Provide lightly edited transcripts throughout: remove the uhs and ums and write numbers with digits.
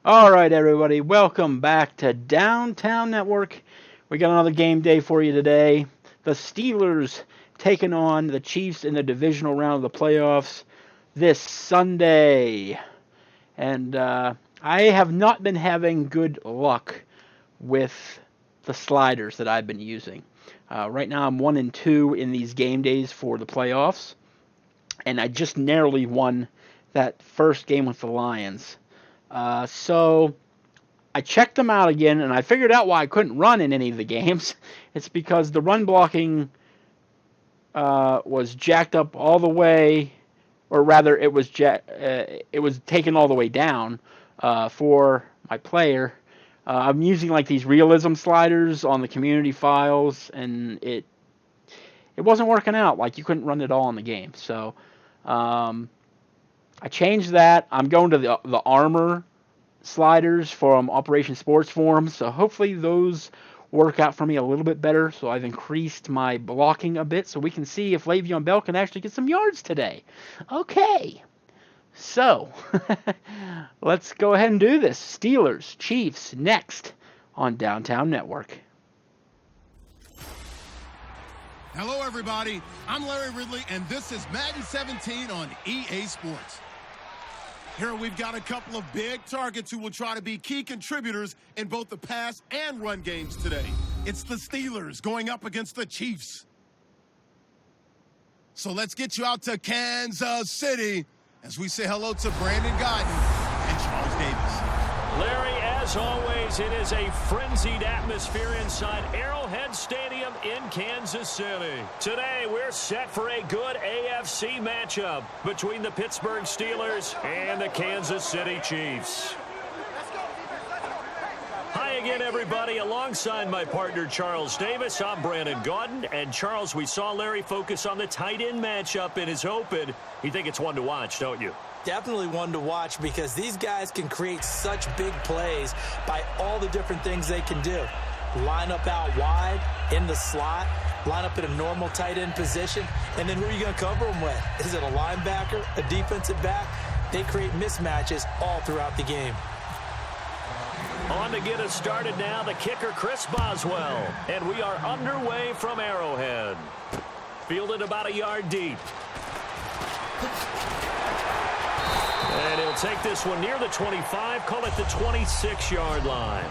All right, everybody, welcome back to Downtown Network. We got another game day for you today. The Steelers taking on the Chiefs in the divisional round of the playoffs this Sunday. And I have not been having good luck with the sliders that I've been using. Right now, I'm 1-2 in these game days for the playoffs, and I just narrowly won that first game with the Lions. So I checked them out again, and I figured out why I couldn't run in any of the games. It's because the run blocking was jacked up all the way, or rather, it was taken all the way down for my player. I'm using like these realism sliders on the community files, and it wasn't working out. Like you couldn't run it all in the game. So I changed that. I'm going to the armor sliders from Operation Sports Forums, so hopefully those work out for me a little bit better. So I've increased my blocking a bit, so we can see if Le'Veon Bell can actually get some yards today. Okay, so let's go ahead and do this. Steelers, Chiefs, next on Downtown Network. Hello, everybody. I'm Larry Ridley, and this is Madden 17 on EA Sports. Here we've got a couple of big targets who will try to be key contributors in both the pass and run games today. It's the Steelers going up against the Chiefs. So let's get you out to Kansas City as we say hello to Brandon Gaudin and Charles Davis. Larry, as always, it is a frenzied atmosphere inside Arrowhead Stadium in Kansas City. Today, we're set for a good AFC matchup between the Pittsburgh Steelers and the Kansas City Chiefs. Hi again, everybody. Alongside my partner, Charles Davis, I'm Brandon Gaudin. And, Charles, we saw Larry focus on the tight end matchup in his open. You think it's one to watch, don't you? Definitely one to watch because these guys can create such big plays by all the different things they can do. Line up out wide, in the slot, line up in a normal tight end position, and then who are you going to cover them with? Is it a linebacker, a defensive back? They create mismatches all throughout the game. On to get us started now, the kicker, Chris Boswell. And we are underway from Arrowhead. Fielded about a yard deep. And he'll take this one near the 25, call it the 26-yard line.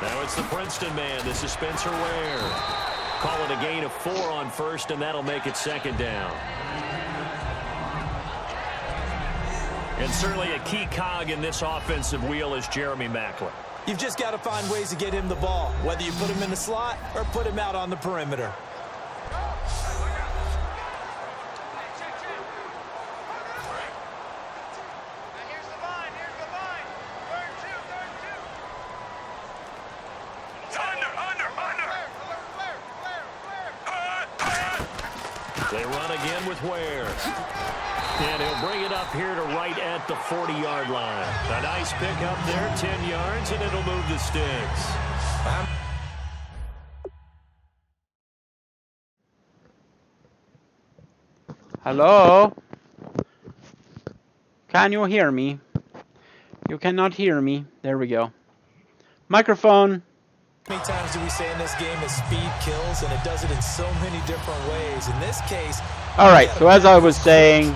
Now it's the Princeton man. This is Spencer Ware. Call it a gain of 4 on first, and that'll make it second down. And certainly a key cog in this offensive wheel is Jeremy Maclin. You've just got to find ways to get him the ball, whether you put him in the slot or put him out on the perimeter. They run again with Ware. And he'll bring it up here to right at the 40-yard line. A nice pickup there, 10 yards, and it'll move the sticks. Hello? Can you hear me? You cannot hear me. There we go. Microphone. How many times do we say in this game that speed kills, and it does it in so many different ways. In this case, all right, so as I was saying,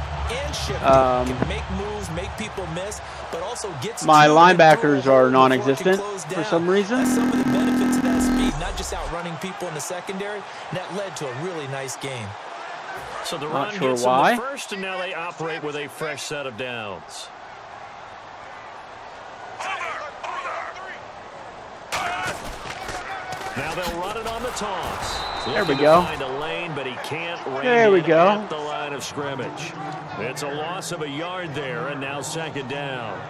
make moves, make people miss, but also gets my linebackers are non-existent for some reason. That's some of the benefits of that speed, not just outrunning people in the secondary. And that led to a really nice game. So the run hits them the first, and now they operate with a fresh set of downs. Now they'll run it on the toss. There we go. Find a lane, but he can't there we go. At the line of scrimmage. It's a loss of a yard there, and now second down.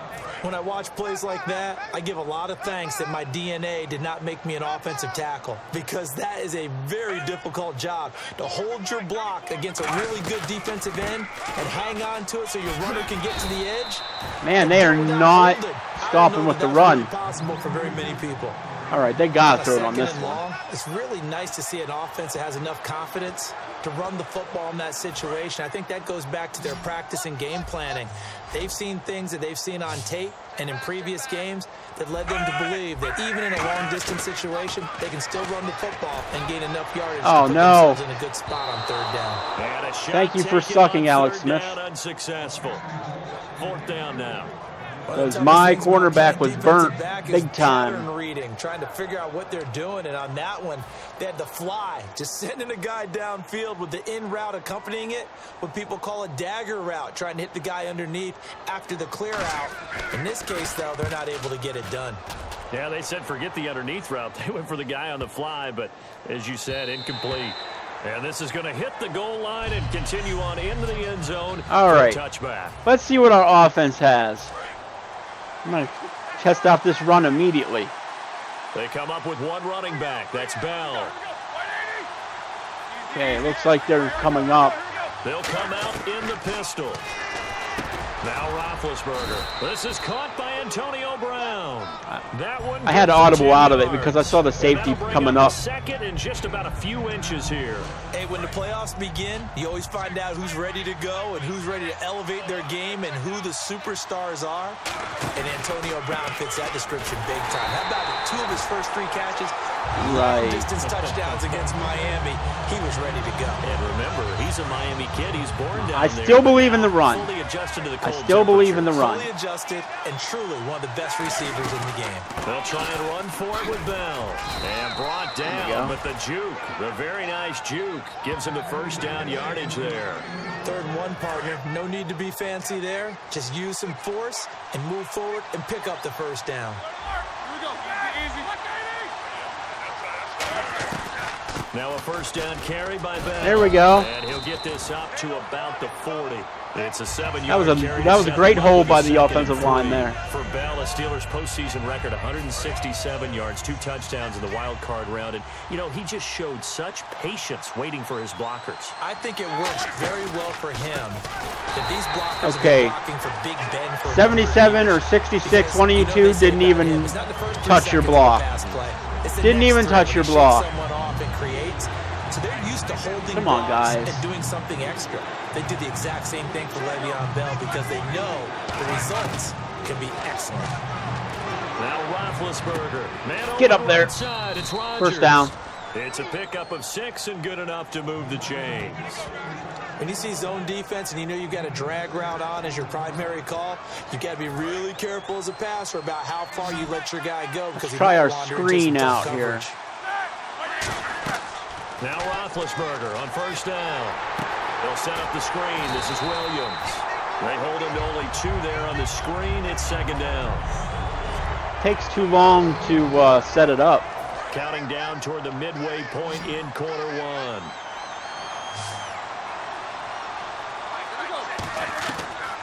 When I watch plays like that, I give a lot of thanks that my DNA did not make me an offensive tackle, because that is a very difficult job, to hold your block against a really good defensive end and hang on to it so your runner can get to the edge. Man, they are not stopping with the run. Really possible for very many people. All right, they got to throw it on this one. Long, it's really nice to see an offense that has enough confidence to run the football in that situation. I think that goes back to their practice and game planning. They've seen things that they've seen on tape and in previous games that led them to believe that even in a long-distance situation, they can still run the football and gain enough yardage to put themselves in a good spot on third down. Thank you for sucking, Alex Smith. Unsuccessful. Fourth down now. Because my cornerback was burnt big time. Reading, trying to figure out what they're doing, and on that one, they had the fly, just sending a guy downfield with the in route accompanying it, what people call a dagger route, trying to hit the guy underneath after the clear out. In this case, though, they're not able to get it done. Yeah, they said forget the underneath route. They went for the guy on the fly, but as you said, incomplete. And this is going to hit the goal line and continue on into the end zone. All right, touchback. Let's see what our offense has. I'm going to test out this run immediately. They come up with one running back. That's Bell. Okay, it looks like they're coming up. They'll come out in the pistol. Now Roethlisberger. This is caught by Antonio Brown. That one. I had to audible out of it because I saw the safety coming up. Second and just about a few inches here. Hey, when the playoffs begin, you always find out who's ready to go and who's ready to elevate their game and who the superstars are. And Antonio Brown fits that description big time. How about it? 2 of his first 3 catches? Right. Distance touchdowns against Miami. He was ready to go. And remember, he's a Miami kid. He's born down there. I still believe in the run. Fully adjusted to the cold I still believe in the run. Fully adjusted and truly one of the best receivers in the game. They'll try and run for it with Bell. And brought down, but the juke, the very nice juke, gives him the first down yardage there. 3rd and 1, partner. No need to be fancy there. Just use some force and move forward and pick up the first down. Now a first down carry by Bell. There we go. And he'll get this up to about the 40. It's a 7-yard carry. That was a great hold by the offensive line there. For Bell, a Steelers postseason record, 167 yards, 2 touchdowns in the wild card round. And, you know, he just showed such patience waiting for his blockers. I think it works very well for him that these blockers are blocking for Big Ben. For 77 or 66, one of you two didn't even touch your block. Didn't even touch your block. So they're used to holding Come on, guys. And doing something extra. They did the exact same thing for Le'Veon Bell because they know the results can be excellent. Now Roethlisberger. Get up there. It's First down. It's a pickup of 6 and good enough to move the chains. When you see zone defense and you know you've got a drag route on as your primary call, you've got to be really careful as a passer about how far you let your guy go. Because try our screen out here. Now Roethlisberger on first down. They'll set up the screen. This is Williams. They hold him to only 2 there on the screen. It's 2nd down. Takes too long to set it up. Counting down toward the midway point in quarter 1.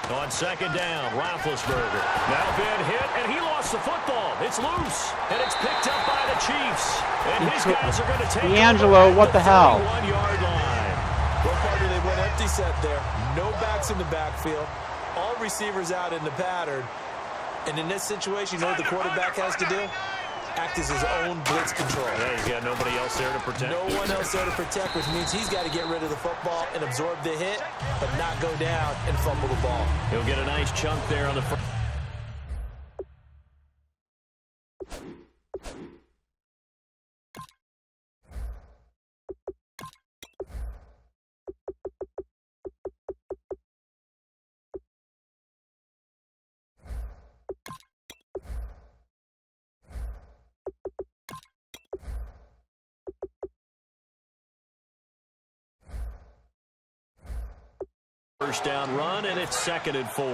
On 2nd down, Roethlisberger. Now been hit, and he lost the football. It's loose, and it's picked up by the Chiefs. And his guys are going to take D'Angelo, what the hell? 41-yard line. Well, partner, they went empty set there. No backs in the backfield. All receivers out in the pattern. And in this situation, you know what the quarterback has to do? Act as his own blitz control. Yeah, he's got nobody else there to protect. No one else there to protect, which means he's got to get rid of the football and absorb the hit, but not go down and fumble the ball. He'll get a nice chunk there on the front. First down run, and it's 2nd and 4.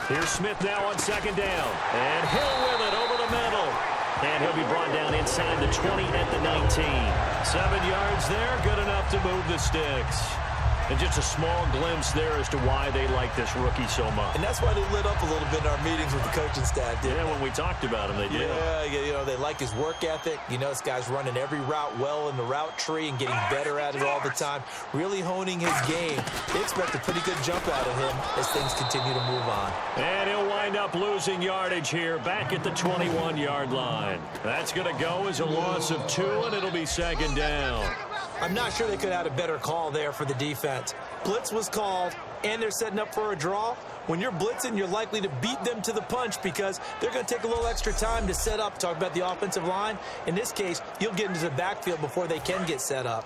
Here's Smith now on 2nd down. And Hill with it over the middle. And he'll be brought down inside the 20 at the 19. 7 yards there, good enough to move the sticks. And just a small glimpse there as to why they like this rookie so much. And that's why they lit up a little bit in our meetings with the coaching staff. Yeah, when we talked about him, they did. Yeah, they like his work ethic. This guy's running every route well in the route tree and getting better at it all the time. Really honing his game. They expect a pretty good jump out of him as things continue to move on. And he'll wind up losing yardage here back at the 21-yard line. That's going to go as a loss of 2, and it'll be second down. I'm not sure they could have had a better call there for the defense. Blitz was called, and they're setting up for a draw. When you're blitzing, you're likely to beat them to the punch because they're going to take a little extra time to set up. Talk about the offensive line. In this case, you'll get into the backfield before they can get set up.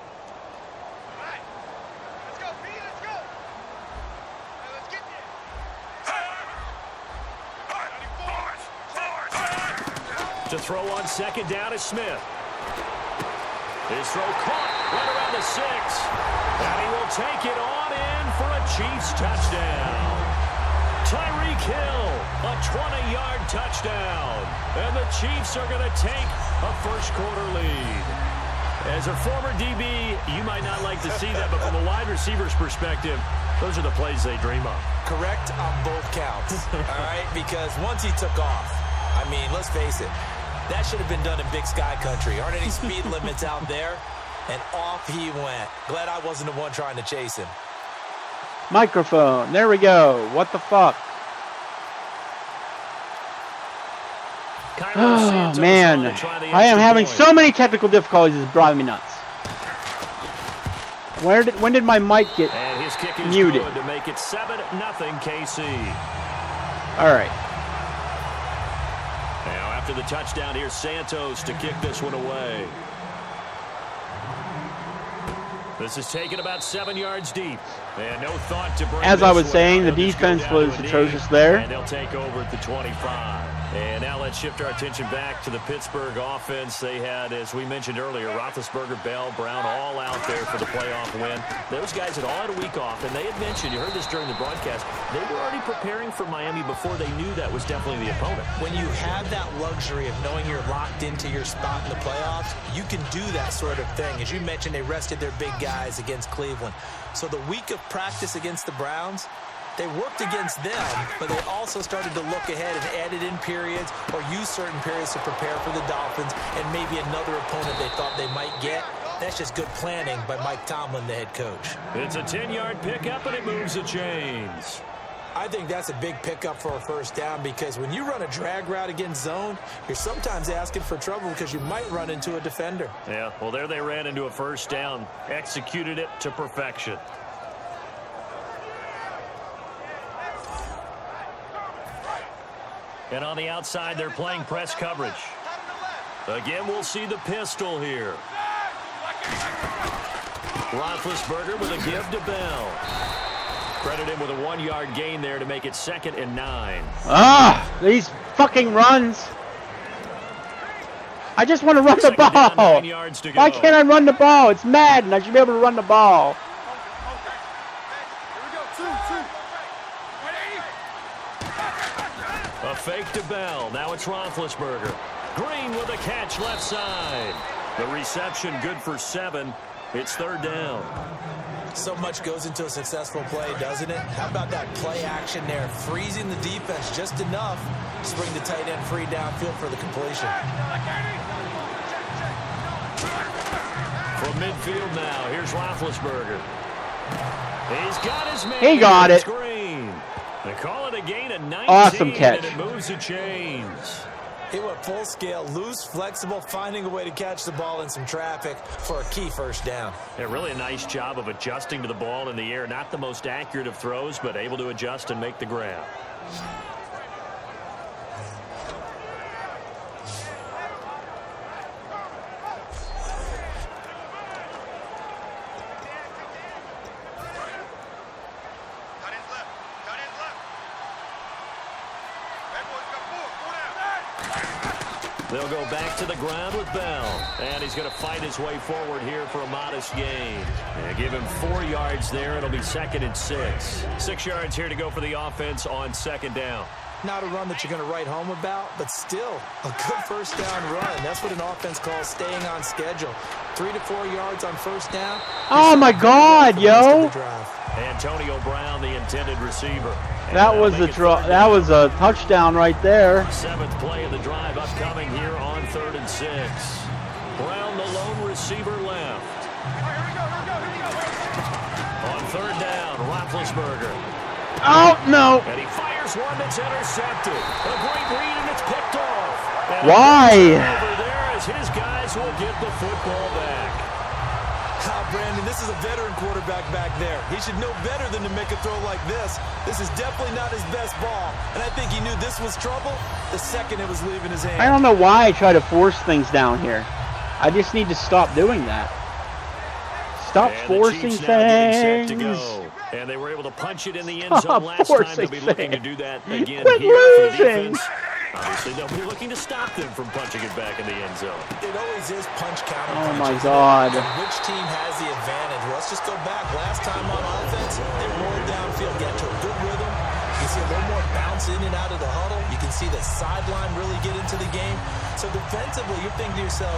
To throw on second down is Smith. His throw caught right around the 6. And he will take it on in for a Chiefs touchdown. Tyreek Hill, a 20-yard touchdown. And the Chiefs are going to take a first-quarter lead. As a former DB, you might not like to see that, but from a wide receiver's perspective, those are the plays they dream of. Correct on both counts, all right? Because once he took off, let's face it, that should have been done in Big Sky Country. Aren't any speed limits out there? And off he went. Glad I wasn't the one trying to chase him. Microphone. There we go. What the fuck? Oh, man. I am having so many technical difficulties. It's driving me nuts. When did my mic get muted? To make it 7-0 KC. All right. Now after the touchdown, here's Santos to kick this one away. This is taken about 7 yards deep. And no thought to bring As I was saying, the defense was atrocious there. And they'll take over at the 25. And now let's shift our attention back to the Pittsburgh offense. They had, as we mentioned earlier, Roethlisberger, Bell, Brown all out there for the playoff win. Those guys had all had a week off, and they had mentioned, you heard this during the broadcast, they were already preparing for Miami before they knew that was definitely the opponent. When you have that luxury of knowing you're locked into your spot in the playoffs, you can do that sort of thing. As you mentioned, they rested their big guys against Cleveland. So the week of practice against the Browns, they worked against them, but they also started to look ahead and added in periods or used certain periods to prepare for the Dolphins and maybe another opponent they thought they might get. That's just good planning by Mike Tomlin, the head coach. It's a 10-yard pickup, and it moves the chains. I think that's a big pickup for a first down because when you run a drag route against zone, you're sometimes asking for trouble because you might run into a defender. Yeah, well, there they ran into a first down, executed it to perfection. And on the outside, they're playing press coverage. Again, we'll see the pistol here. Roethlisberger with a give to Bell. Credit him with a 1-yard gain there to make it 2nd and 9. These fucking runs. I just want to run the ball. Why can't I run the ball? It's Madden. I should be able to run the ball. A fake to Bell. Now it's Roethlisberger. Green with a catch left side. The reception good for 7. It's 3rd down. So much goes into a successful play, doesn't it? How about that play action there? Freezing the defense just enough to bring the tight end free downfield for the completion. From midfield now, here's Roethlisberger. He's got his man. He got it. Green. They call it a gain of 19. Awesome catch. And it moves the chains. He went full scale, loose, flexible, finding a way to catch the ball in some traffic for a key first down. Yeah, really a nice job of adjusting to the ball in the air. Not the most accurate of throws, but able to adjust and make the grab. They'll go back to the ground with Bell. And he's going to fight his way forward here for a modest gain. Give him 4 yards there. It'll be 2nd and 6. 6 yards here to go for the offense on 2nd down. Not a run that you're going to write home about, but still a good first down run. That's what an offense calls staying on schedule. 3 to 4 yards on first down. Oh, my God, yo. Antonio Brown, the intended receiver. That was a touchdown right there. 7th play of the drive upcoming here on 3rd and 6. Brown, the lone receiver, left. On 3rd down, Roethlisberger. Oh, no. And he fires one that's intercepted. A great read, and it's picked off. And why? Over there as his guys will get the football back. Brandon, this is a veteran quarterback back there. He should know better than to make a throw like this. This is definitely not his best ball. And I think he knew this was trouble the second it was leaving his hand. I don't know why I try to force things down here. I just need to stop doing that. Stop forcing things. And they were able to punch it in the end zone last time. They'll be looking to do that again Quit here for the losing. defense. Obviously, they'll be looking to stop them from punching it back in the end zone. It always is punch counter. Oh, my God. Which team has the advantage? Well, let's just go back. Last time on offense, they rolled downfield, get to a good rhythm. You see a little more bounce in and out of the huddle. You can see the sideline really get into the game. So defensively, you're thinking to yourself,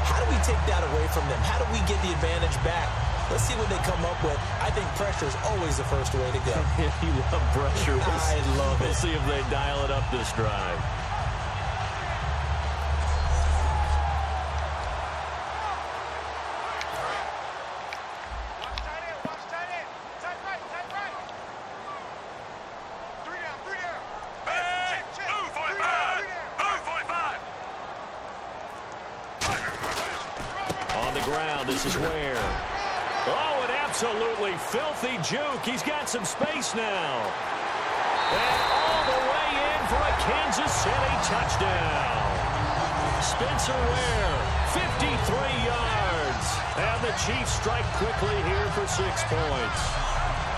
how do we take that away from them? How do we get the advantage back? Let's see what they come up with. I think pressure is always the first way to go. You love pressure. I love it. We'll see if they dial it up this drive. This is where. Oh, an absolutely filthy juke. He's got some space now. And all the way in for a Kansas City touchdown. Spencer Ware, 53 yards. And the Chiefs strike quickly here for 6 points.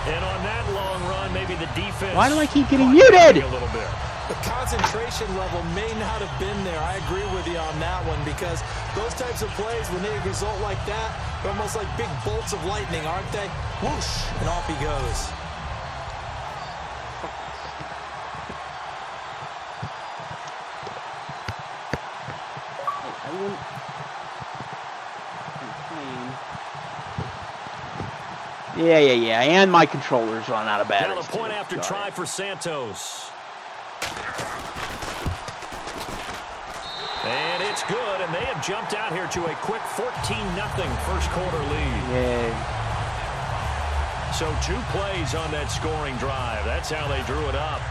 And on that long run, maybe the defense. Why do I keep getting muted? A little bit. The concentration level may not have been there. I agree with you on that one because those types of plays, when they result like that, they're almost like big bolts of lightning, aren't they? Whoosh, and off he goes. Yeah. And my controller's run out of batteries. Now the point after try for Santos. And it's good, and they have jumped out here to a quick 14-0 first quarter lead. Yay. So 2 plays on that scoring drive. That's how they drew it up.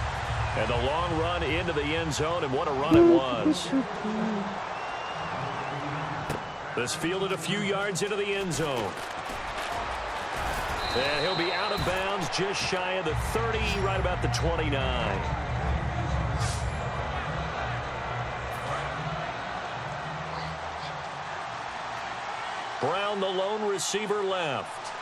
And the long run into the end zone, and what a run it was. This fielded a few yards into the end zone. And he'll be out of bounds just shy of the 30, right about the 29. Brown, the lone receiver, left.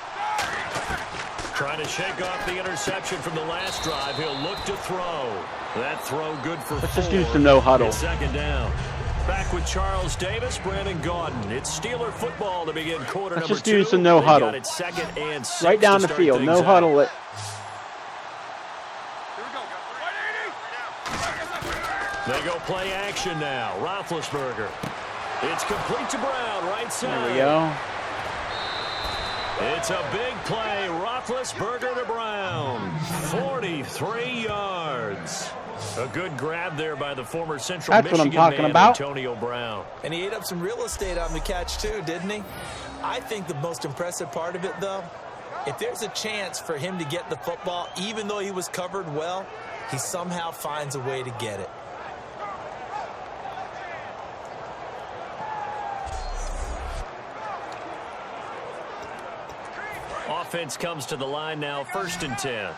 Trying to shake off the interception from the last drive. He'll look to throw. That throw good for 4. Let's just do some no huddle. It's 2nd down. Back with Charles Davis, Brandon Gaudin. It's Steeler football to begin quarter number 2. Let's just do some no huddle. Got it 2nd and 6 right down the field. No huddle it. They go play action now. Roethlisberger. It's complete to Brown, right side. There we go. It's a big play. Roethlisberger to Brown. 43 yards. A good grab there by the former Central That's Michigan what I'm talking man, about. Antonio Brown. And he ate up some real estate on the catch too, didn't he? I think the most impressive part of it, though, if there's a chance for him to get the football, even though he was covered well, he somehow finds a way to get it. Offense comes to the line now, 1st and 10.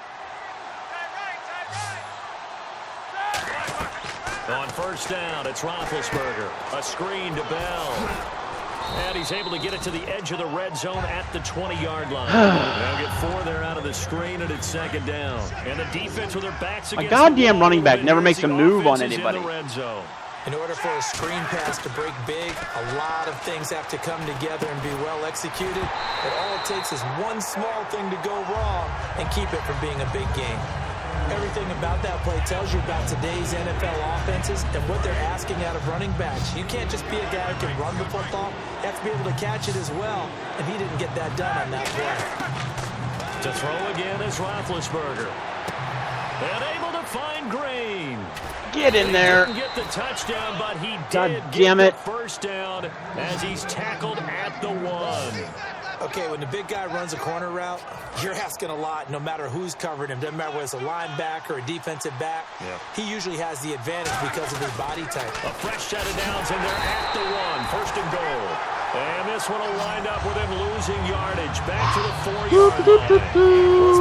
On 1st down, it's Roethlisberger. A screen to Bell. And he's able to get it to the edge of the red zone at the 20-yard line. They'll get 4 there out of the screen, and it's 2nd down. And the defense with their backs against a goddamn running back never makes a move on anybody. In order for a screen pass to break big, a lot of things have to come together and be well executed. But all it takes is one small thing to go wrong and keep it from being a big game. Everything about that play tells you about today's NFL offenses and what they're asking out of running backs. You can't just be a guy who can run the football. You have to be able to catch it as well, and he didn't get that done on that play. To throw again is Roethlisberger. And able to find Green. Get in there. He didn't get the touchdown, but he God did damn get it. the first down as he's tackled at the 1. Okay, when the big guy runs a corner route, you're asking a lot no matter who's covering him. Doesn't matter whether it's a linebacker or a defensive back. Yeah. He usually has the advantage because of his body type. A fresh set of downs, and they're at the 1. First and goal. And this one will wind up with him losing yardage. Back to the 4-yard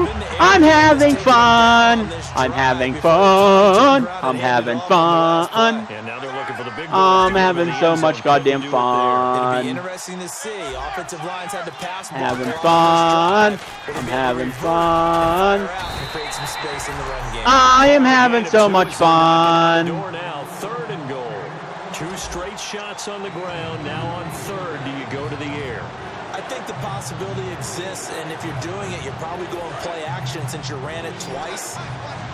line. I'm having fun. I'm having fun. I'm having fun. And now they're looking for the big I'm having so much goddamn It'll be fun. interesting to see. Offensive lines had to pass. Having fun. I'm having fun. And create some space in the run game. I am having so much fun. Door now, 3rd and goal. 2 straight shots on the ground. Now on 3rd, do you go to the air? I think the possibility exists, and if you're doing it, you're probably going play action since you ran it twice.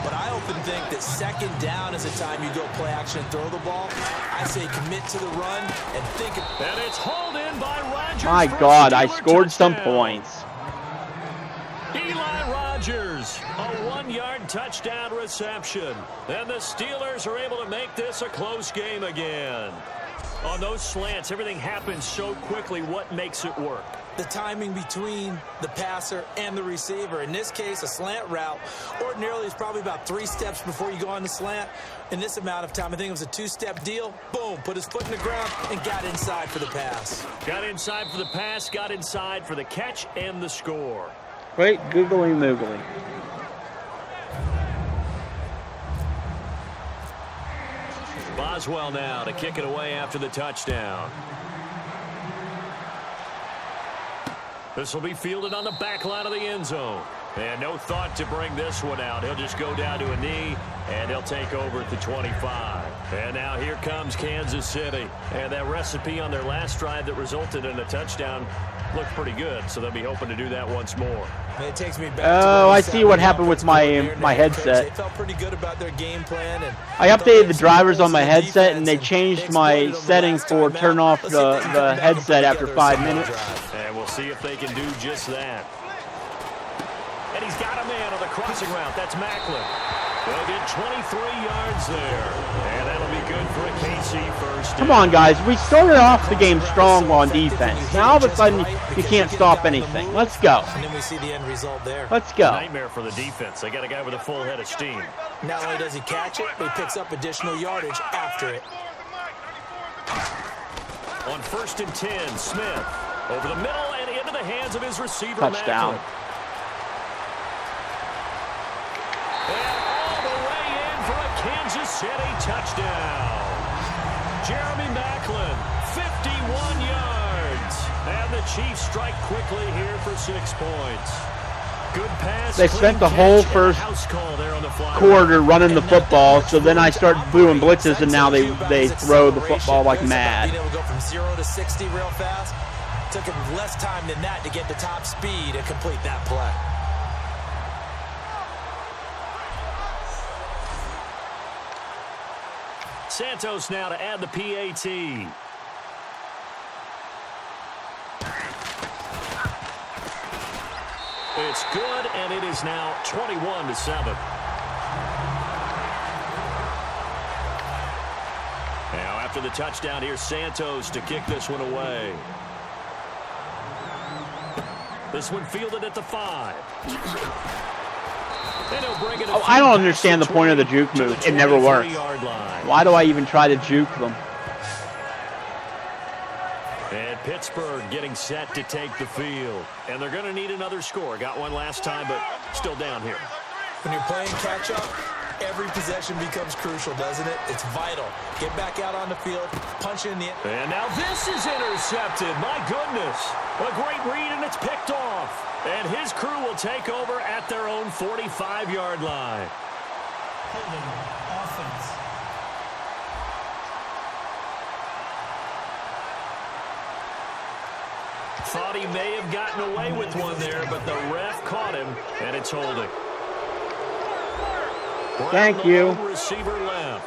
But I often think that 2nd down is the time you go play action and throw the ball. I say commit to the run and think. And it's hauled in by Rodgers. My for a God, I Steeler scored some touchdown. points. Eli Rodgers, a 1-yard touchdown reception. And the Steelers are able to make this a close game again. On those slants, everything happens so quickly. What makes it work? The timing between the passer and the receiver. In this case, a slant route ordinarily is probably about 3 steps before you go on the slant. In this amount of time, I think it was a 2-step deal. Boom, put his foot in the ground and got inside for the pass. Got inside for the pass, got inside for the catch and the score. Great googly moogly. Boswell now to kick it away after the touchdown. This will be fielded on the back line of the end zone. And no thought to bring this one out. He'll just go down to a knee, and he'll take over at the 25. And now here comes Kansas City. And that recipe on their last drive that resulted in a touchdown looked pretty good, so they'll be hoping to do that once more. It takes me back Oh, I see what happened with my headset. They felt pretty good about their game plan. And I updated the drivers on my headset, and they changed my settings for turn off the headset after 5 minutes. And we'll see if they can do just that. And he's got a man on the crossing route. That's Macklin. They'll get 23 yards there. And that'll be good for a KC first. Come on, guys. We started off the game strong on defense. Now all of a sudden, you can't stop anything. Let's go. And then we see the end result there. Let's go. Nightmare for the defense. They got a guy with a full head of steam. Not only does he catch it, but he picks up additional yardage after it. On 1st and 10, Smith over the middle and into the hands of his receiver, Touchdown. Macklin. And all the way in for a Kansas City touchdown. Jeremy Macklin, 51 yards. And the Chiefs strike quickly here for 6 points. Good pass. They spent the whole first quarter running the football, so then I start doing blitzes, and now they throw the football like mad. Being able to go from 0 to 60 real fast. Took him less time than that to get the top speed and complete that play. Santos now to add the PAT. It's good, and it is now 21-7. Now after the touchdown, here's Santos to kick this one away. This one fielded at the 5. Oh, I don't understand the point of the juke move. It never works. Why do I even try to juke them? And Pittsburgh getting set to take the field. And they're going to need another score. Got one last time, but still down here. When you're playing catch-up, every possession becomes crucial, doesn't it? It's vital. Get back out on the field, punch in the... And now this is intercepted. My goodness. A great read, and it's picked off. And his crew will take over at their own 45-yard line. Holding offense. Thought he may have gotten away with one there, but the ref caught him, and it's holding. Thank you. Receiver left.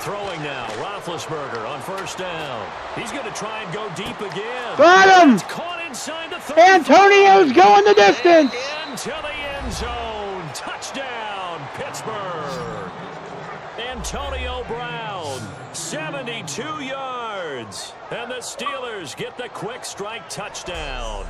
Throwing now, Roethlisberger on first down. He's going to try and go deep again. Got him! Caught inside the 30. Antonio's going the distance. Into the end zone. Touchdown, Pittsburgh. Antonio Brown, 72 yards. And the Steelers get the quick strike touchdown.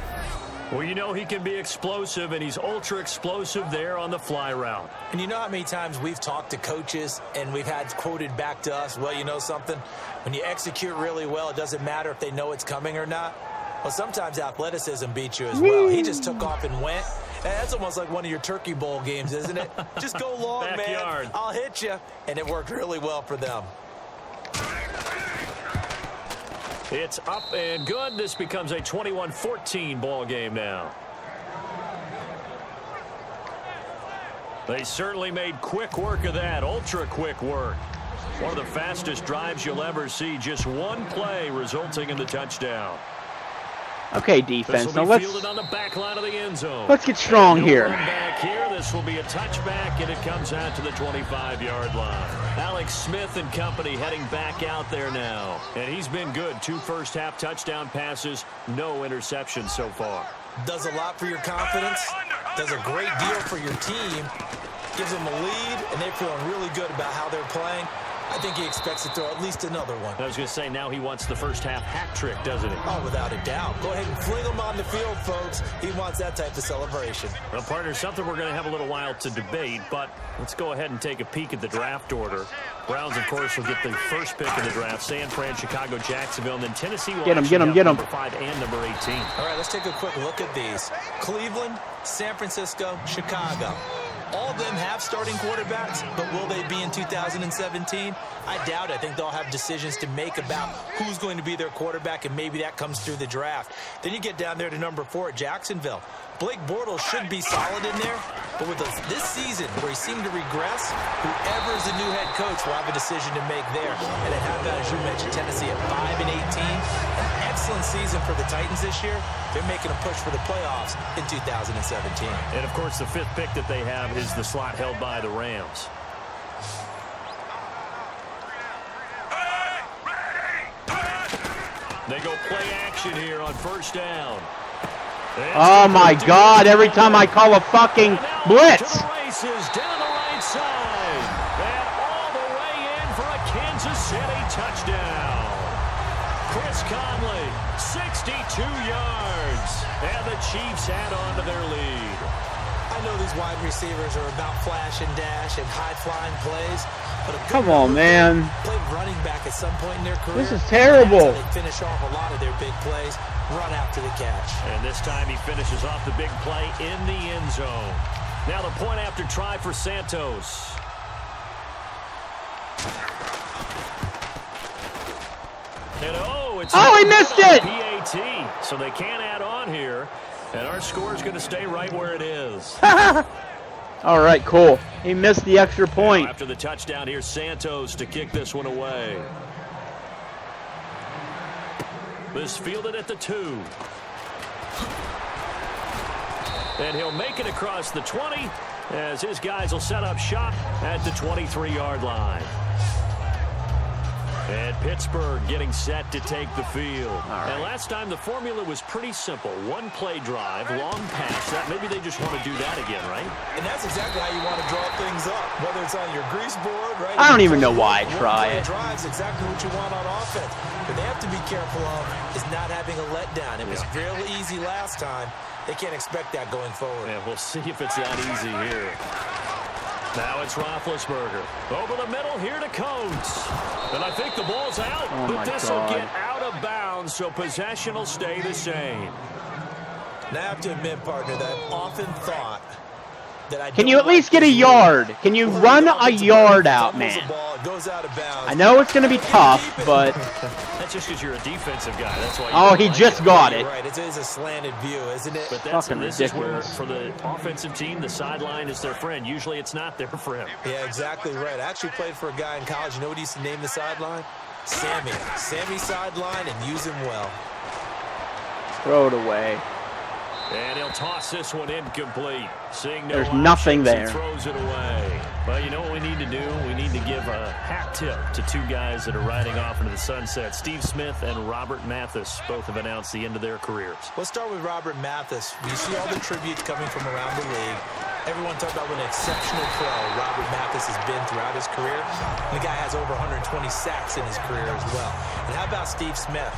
Well, you know he can be explosive, and he's ultra-explosive there on the fly route. And you know how many times we've talked to coaches and we've had quoted back to us, well, you know something? When you execute really well, it doesn't matter if they know it's coming or not. Well, sometimes athleticism beats you as well. He just took off and went. And that's almost like one of your Turkey Bowl games, isn't it? Just go long, Backyard. man. I'll hit you. And it worked really well for them. It's up and good. This becomes a 21-14 ball game now. They certainly made quick work of that, ultra quick work. One of the fastest drives you'll ever see. Just one play resulting in the touchdown. Okay, defense. Now let's on the back line of the end zone. let's get strong here. Back here, this will be a touchback, and it comes out to the 25-yard line. Alex Smith and company heading back out there now, and he's been good. 2 first-half touchdown passes, no interceptions so far. Does a lot for your confidence. Does a great deal for your team. Gives them a lead, and they're feeling really good about how they're playing. I think he expects to throw at least another one. I was going to say, now he wants the first-half hat trick, doesn't he? Oh, without a doubt. Go ahead and fling him on the field, folks. He wants that type of celebration. Well, partner, something we're going to have a little while to debate, but let's go ahead and take a peek at the draft order. Browns, of course, will get the first pick in the draft. San Fran, Chicago, Jacksonville, and then Tennessee will get him. number 5 and number 18. All right, let's take a quick look at these. Cleveland, San Francisco, Chicago. All of them have starting quarterbacks, but will they be in 2017? I doubt it. I think they'll have decisions to make about who's going to be their quarterback, and maybe that comes through the draft. Then you get down there to number 4 at Jacksonville. Blake Bortles should be solid in there, but with this season where he seemed to regress, whoever is the new head coach will have a decision to make there. And at halftime, as you mentioned, Tennessee at 5-18. An excellent season for the Titans this year. They're making a push for the playoffs in 2017. And, of course, the 5th pick that they have is the slot held by the Rams. They go play action here on first down. Oh my God, every time I call a fucking blitz. Races down the right side. And all the way in for a Kansas City touchdown. Chris Conley, 62 yards. And the Chiefs add on to their lead. I know these wide receivers are about flash and dash and high-flying plays, but come on, man. Played running back at some point in their career. This is terrible. They finish off a lot of their big plays, run after the catch. And this time he finishes off the big play in the end zone. Now the point after try for Santos. And he missed it! PAT, so they can't add on here. And our score is going to stay right where it is. All right, cool. He missed the extra point. Now after the touchdown, here's Santos to kick this one away. This fielded at the 2. And he'll make it across the 20 as his guys will set up shop at the 23-yard line. And Pittsburgh getting set to take the field. Right. And last time the formula was pretty simple. One play drive, long pass. That maybe they just want to do that again, right? And that's exactly how you want to draw things up. Whether it's on your grease board, right? I don't even know why I try it. Drives exactly what you want on offense. But they have to be careful of is not having a letdown. It was real easy last time. They can't expect that going forward. Yeah, we'll see if it's that easy here. Now it's Roethlisberger. Over the middle here to Coates. And I think the ball's out. But this will get out of bounds, so possession will stay the same. Now I have to admit, partner, that I often thought that I Can you at least get a yard? Can you run a yard out, man? I know it's going to be tough, but... That's just because you're a defensive guy. That's why. Oh, he just got it. Right, it is a slanted view, isn't it? But that's fucking this ridiculous. is where, for the offensive team, the sideline is their friend. Usually it's not there for him. Yeah, exactly right. I actually played for a guy in college. You know what he used to name the sideline? Sammy. Sammy sideline, and use him well. Throw it away. And he'll toss this one incomplete. Seeing no There's nothing options, he there. throws it away. Well, you know what we need to do? We need to give a hat tip to two guys that are riding off into the sunset. Steve Smith and Robert Mathis both have announced the end of their careers. Let's start with Robert Mathis. You see all the tributes coming from around the league. Everyone talked about what an exceptional pro Robert Mathis has been throughout his career. And the guy has over 120 sacks in his career as well. And how about Steve Smith?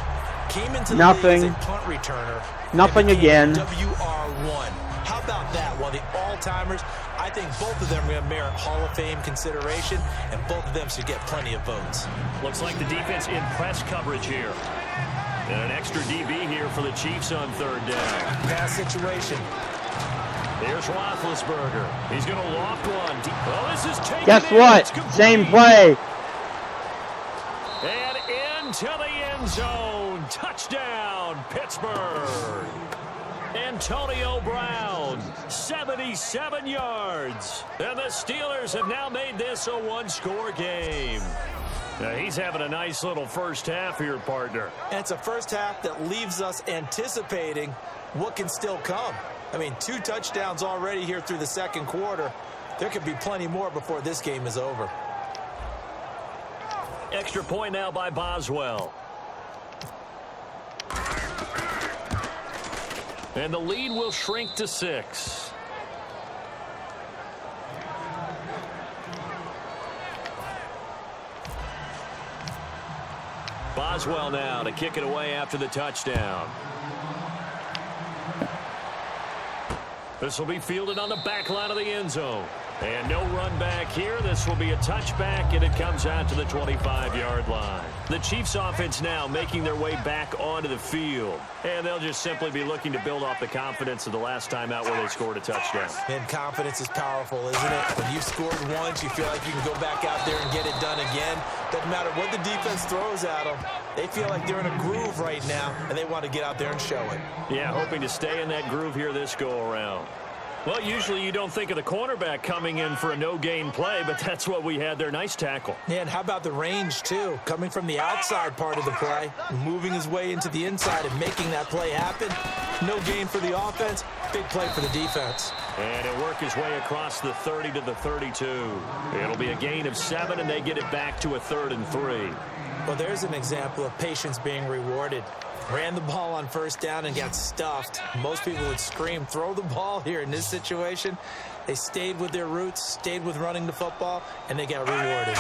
Came into the league as a punt returner. Nothing again. WR1. How about that? While the all-timers, I think both of them are going to merit Hall of Fame consideration, and both of them should get plenty of votes. Looks like the defense in press coverage here. And an extra DB here for the Chiefs on third down. Pass situation. Here's Roethlisberger. He's going to loft one. Oh, this is taken. Guess what? Same play. And into the end zone. Touchdown, Pittsburgh. Antonio Brown, 77 yards. And the Steelers have now made this a one-score game. Now, he's having a nice little first half here, partner. And it's a first half that leaves us anticipating what can still come. I mean, 2 touchdowns already here through the second quarter. There could be plenty more before this game is over. Extra point now by Boswell. And the lead will shrink to 6. Boswell now to kick it away after the touchdown. This will be fielded on the back line of the end zone. And no run back here. This will be a touchback, and it comes out to the 25-yard line. The Chiefs offense now making their way back onto the field. And they'll just simply be looking to build off the confidence of the last time out where they scored a touchdown. And confidence is powerful, isn't it? When you've scored once, you feel like you can go back out there and get it done again. Doesn't matter what the defense throws at them. They feel like they're in a groove right now, and they want to get out there and show it. Yeah, hoping to stay in that groove here this go-around. Well, usually you don't think of the cornerback coming in for a no-gain play, but that's what we had there. Nice tackle. Yeah, and how about the range, too? Coming from the outside part of the play, moving his way into the inside and making that play happen. No gain for the offense, big play for the defense. And he'll work his way across the 30 to the 32. It'll be a gain of 7, and they get it back to a 3rd and 3. Well, there's an example of patience being rewarded. Ran the ball on first down and got stuffed. Most people would scream, throw the ball here. In this situation, they stayed with their roots, stayed with running the football, and they got rewarded.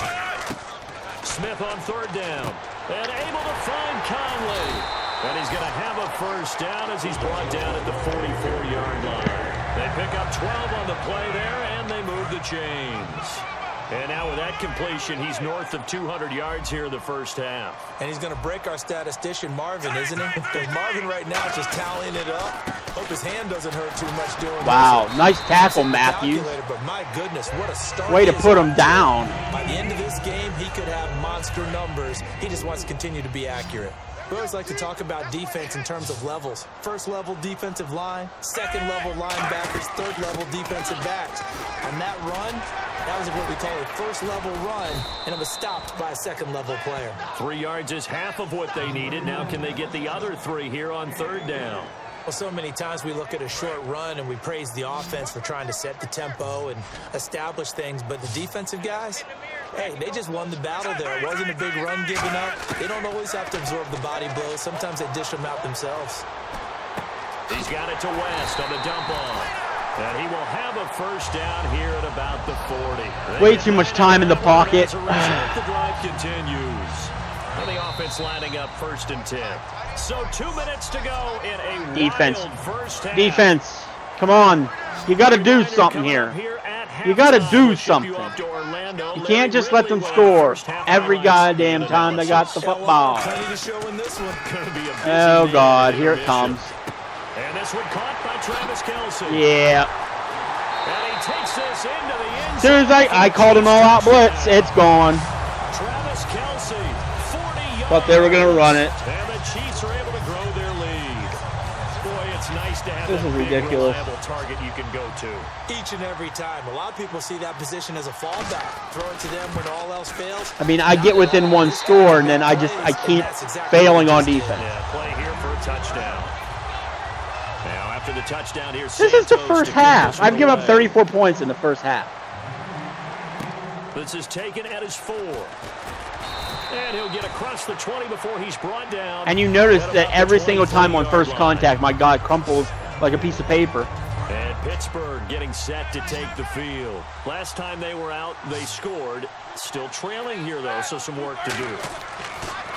Smith on third down, and able to find Conley. And he's going to have a first down as he's brought down at the 44-yard line. They pick up 12 on the play there, and they move the chains. And now with that completion, he's north of 200 yards here in the first half. And he's going to break our statistician, Marvin, isn't he? Because Marvin right now is just tallying it up. Hope his hand doesn't hurt too much doing this. Wow, nice tackle, Matthews. But my goodness, what a start. Way to put him down. By the end of this game, he could have monster numbers. He just wants to continue to be accurate. We always like to talk about defense in terms of levels. First level defensive line, second level linebackers, third level defensive backs. On that run, that was what we call a first level run, and it was stopped by a second level player. 3 yards is half of what they needed. Now can they get the other 3 here on third down? Well, so many times we look at a short run and we praise the offense for trying to set the tempo and establish things, but the defensive guys, hey, they just won the battle there. It wasn't a big run given up. They don't always have to absorb the body blows. Sometimes they dish them out themselves. He's got it to West on the dump off. And he will have a first down here at about the 40. Way too much time in the pocket. The drive continues. And the offense lining up 1st and 10. So 2 minutes to go in a defense. wild first half. Defense. Come on. You got to do something here. You got to do something. You can't just let them score every goddamn time they got the football. Oh, God. Here it comes. And this one caught by Travis Kelce. Yeah. And he takes this into the end zone. As soon as I called him all out blitz, it's gone. Travis Kelce, 40 yards. But they were going to run it. And the Chiefs are able to grow their lead. Boy, it's nice to have This that is big, ridiculous. reliable target you can go to. Each and every time. A lot of people see that position as a fallback. Throw it to them when all else fails. I mean, I get within one score, and then I keep failing on defense. Yeah, play here for a touchdown. Now after the touchdown here. This is the first half. I've given up 34 points in the first half. This is taken at his 4. And he'll get across the 20 before he's brought down. And you notice that every single time on first contact, my guy crumples like a piece of paper. And Pittsburgh getting set to take the field. Last time they were out, they scored. Still trailing here, though, so some work to do.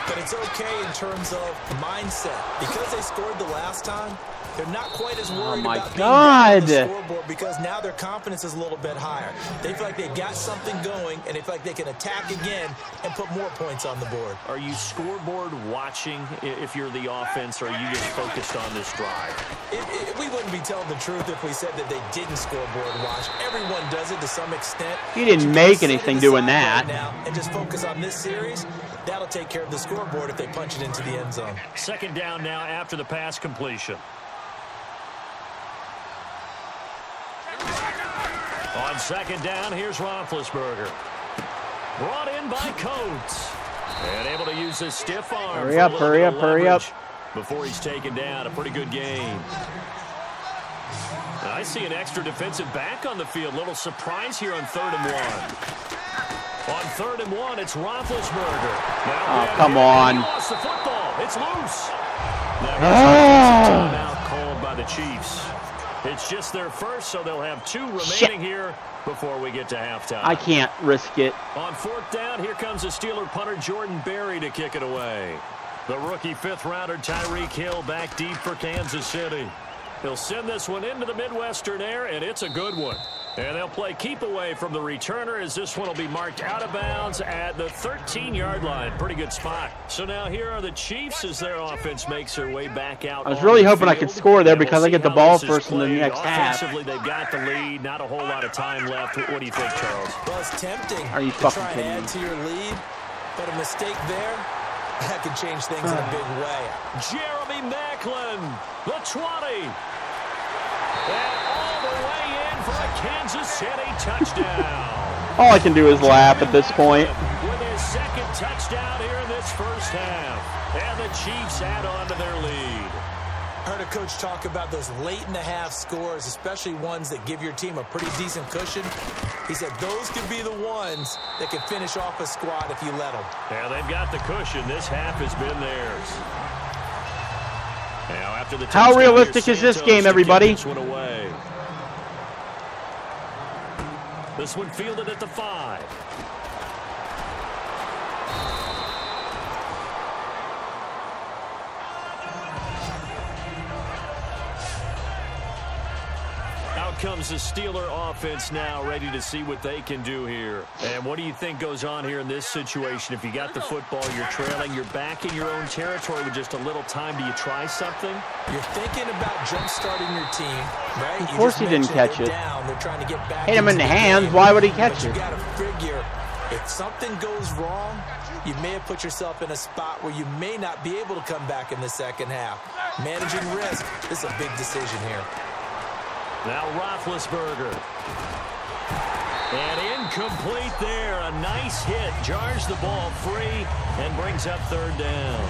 But it's okay in terms of mindset. Because they scored the last time, they're not quite as worried about being down on the scoreboard because now their confidence is a little bit higher. They feel like they've got something going, and they feel like they can attack again and put more points on the board. Are you scoreboard watching if you're the offense, or are you just focused on this drive? We wouldn't be telling the truth if we said that they didn't scoreboard watch. Everyone does it to some extent. He didn't make anything doing that. Right now and just focus on this series. That'll take care of the scoreboard if they punch it into the end zone. Second down now after the pass completion. On second down, here's Roethlisberger. Brought in by Coates. And able to use his stiff arm. Hurry up, hurry up, hurry up. Before he's taken down. A pretty good game. I see an extra defensive back on the field. Little surprise here on 3rd and 1. On 3rd and 1, it's Roethlisberger. Oh, come on. He lost the football. It's loose. Now, timeout called by the Chiefs. It's just their first, so they'll have 2 remaining here before we get to halftime. I can't risk it. On 4th down, here comes the Steeler punter Jordan Berry to kick it away. The rookie 5th-rounder Tyreek Hill back deep for Kansas City. He'll send this one into the Midwestern air, and it's a good one. And they'll play keep away from the returner as this one will be marked out of bounds at the 13-yard line. Pretty good spot. So now here are the Chiefs as their offense makes their way back out. I was really hoping I could score there because I get the ball first in the next half. Offensively, they've got the lead. Not a whole lot of time left. What do you think, Charles? Well, it's tempting Are you to fucking try and kidding add me? to your lead, but a mistake there, that could change things in a big way. Jeremy Maclin, the 20. And all the way in for a Kansas City touchdown. All I can do is laugh at this point. With his 2nd touchdown here in this first half. And the Chiefs add on to their lead. Heard a coach talk about those late-in-the-half scores, especially ones that give your team a pretty decent cushion. He said those could be the ones that could finish off a squad if you let them. Yeah, they've got the cushion. This half has been theirs. Now, after the How realistic is this game, everybody? This one away. This one fielded at the 5. Out comes the Steeler offense now, ready to see what they can do here. And what do you think goes on here in this situation? If you got the football, you're trailing, you're back in your own territory with just a little time. Do you try something? You're thinking about jump-starting your team, right? Of course he didn't catch it. They're trying to get back. Hit him in the hands. Game. Why would he catch You it? got to figure, if something goes wrong, you may have put yourself in a spot where you may not be able to come back in the second half. Managing risk, this is a big decision here. Now Roethlisberger. And incomplete there. A nice hit. Jars the ball free and brings up 3rd down.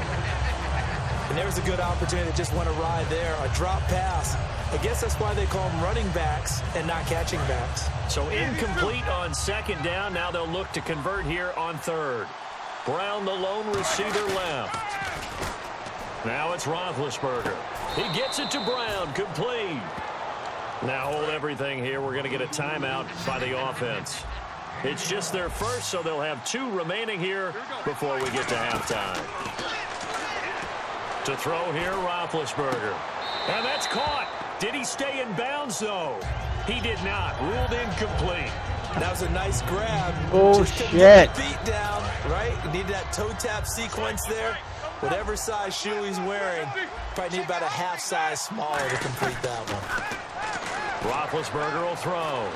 And there's a good opportunity to just want to ride there. A drop pass. I guess that's why they call them running backs and not catching backs. So incomplete on 2nd down. Now they'll look to convert here on 3rd. Brown, the lone receiver, left. Now it's Roethlisberger. He gets it to Brown. Complete. Now hold everything here. We're going to get a timeout by the offense. It's just their first, so they'll have 2 remaining here before we get to halftime. To throw here, Roethlisberger. And that's caught. Did he stay in bounds, though? He did not. Ruled incomplete. That was a nice grab. Oh, just couldn't get shit. the feet down, right? You need that toe tap sequence there. Whatever size shoe he's wearing, probably need about a half size smaller to complete that one. Roethlisberger will throw.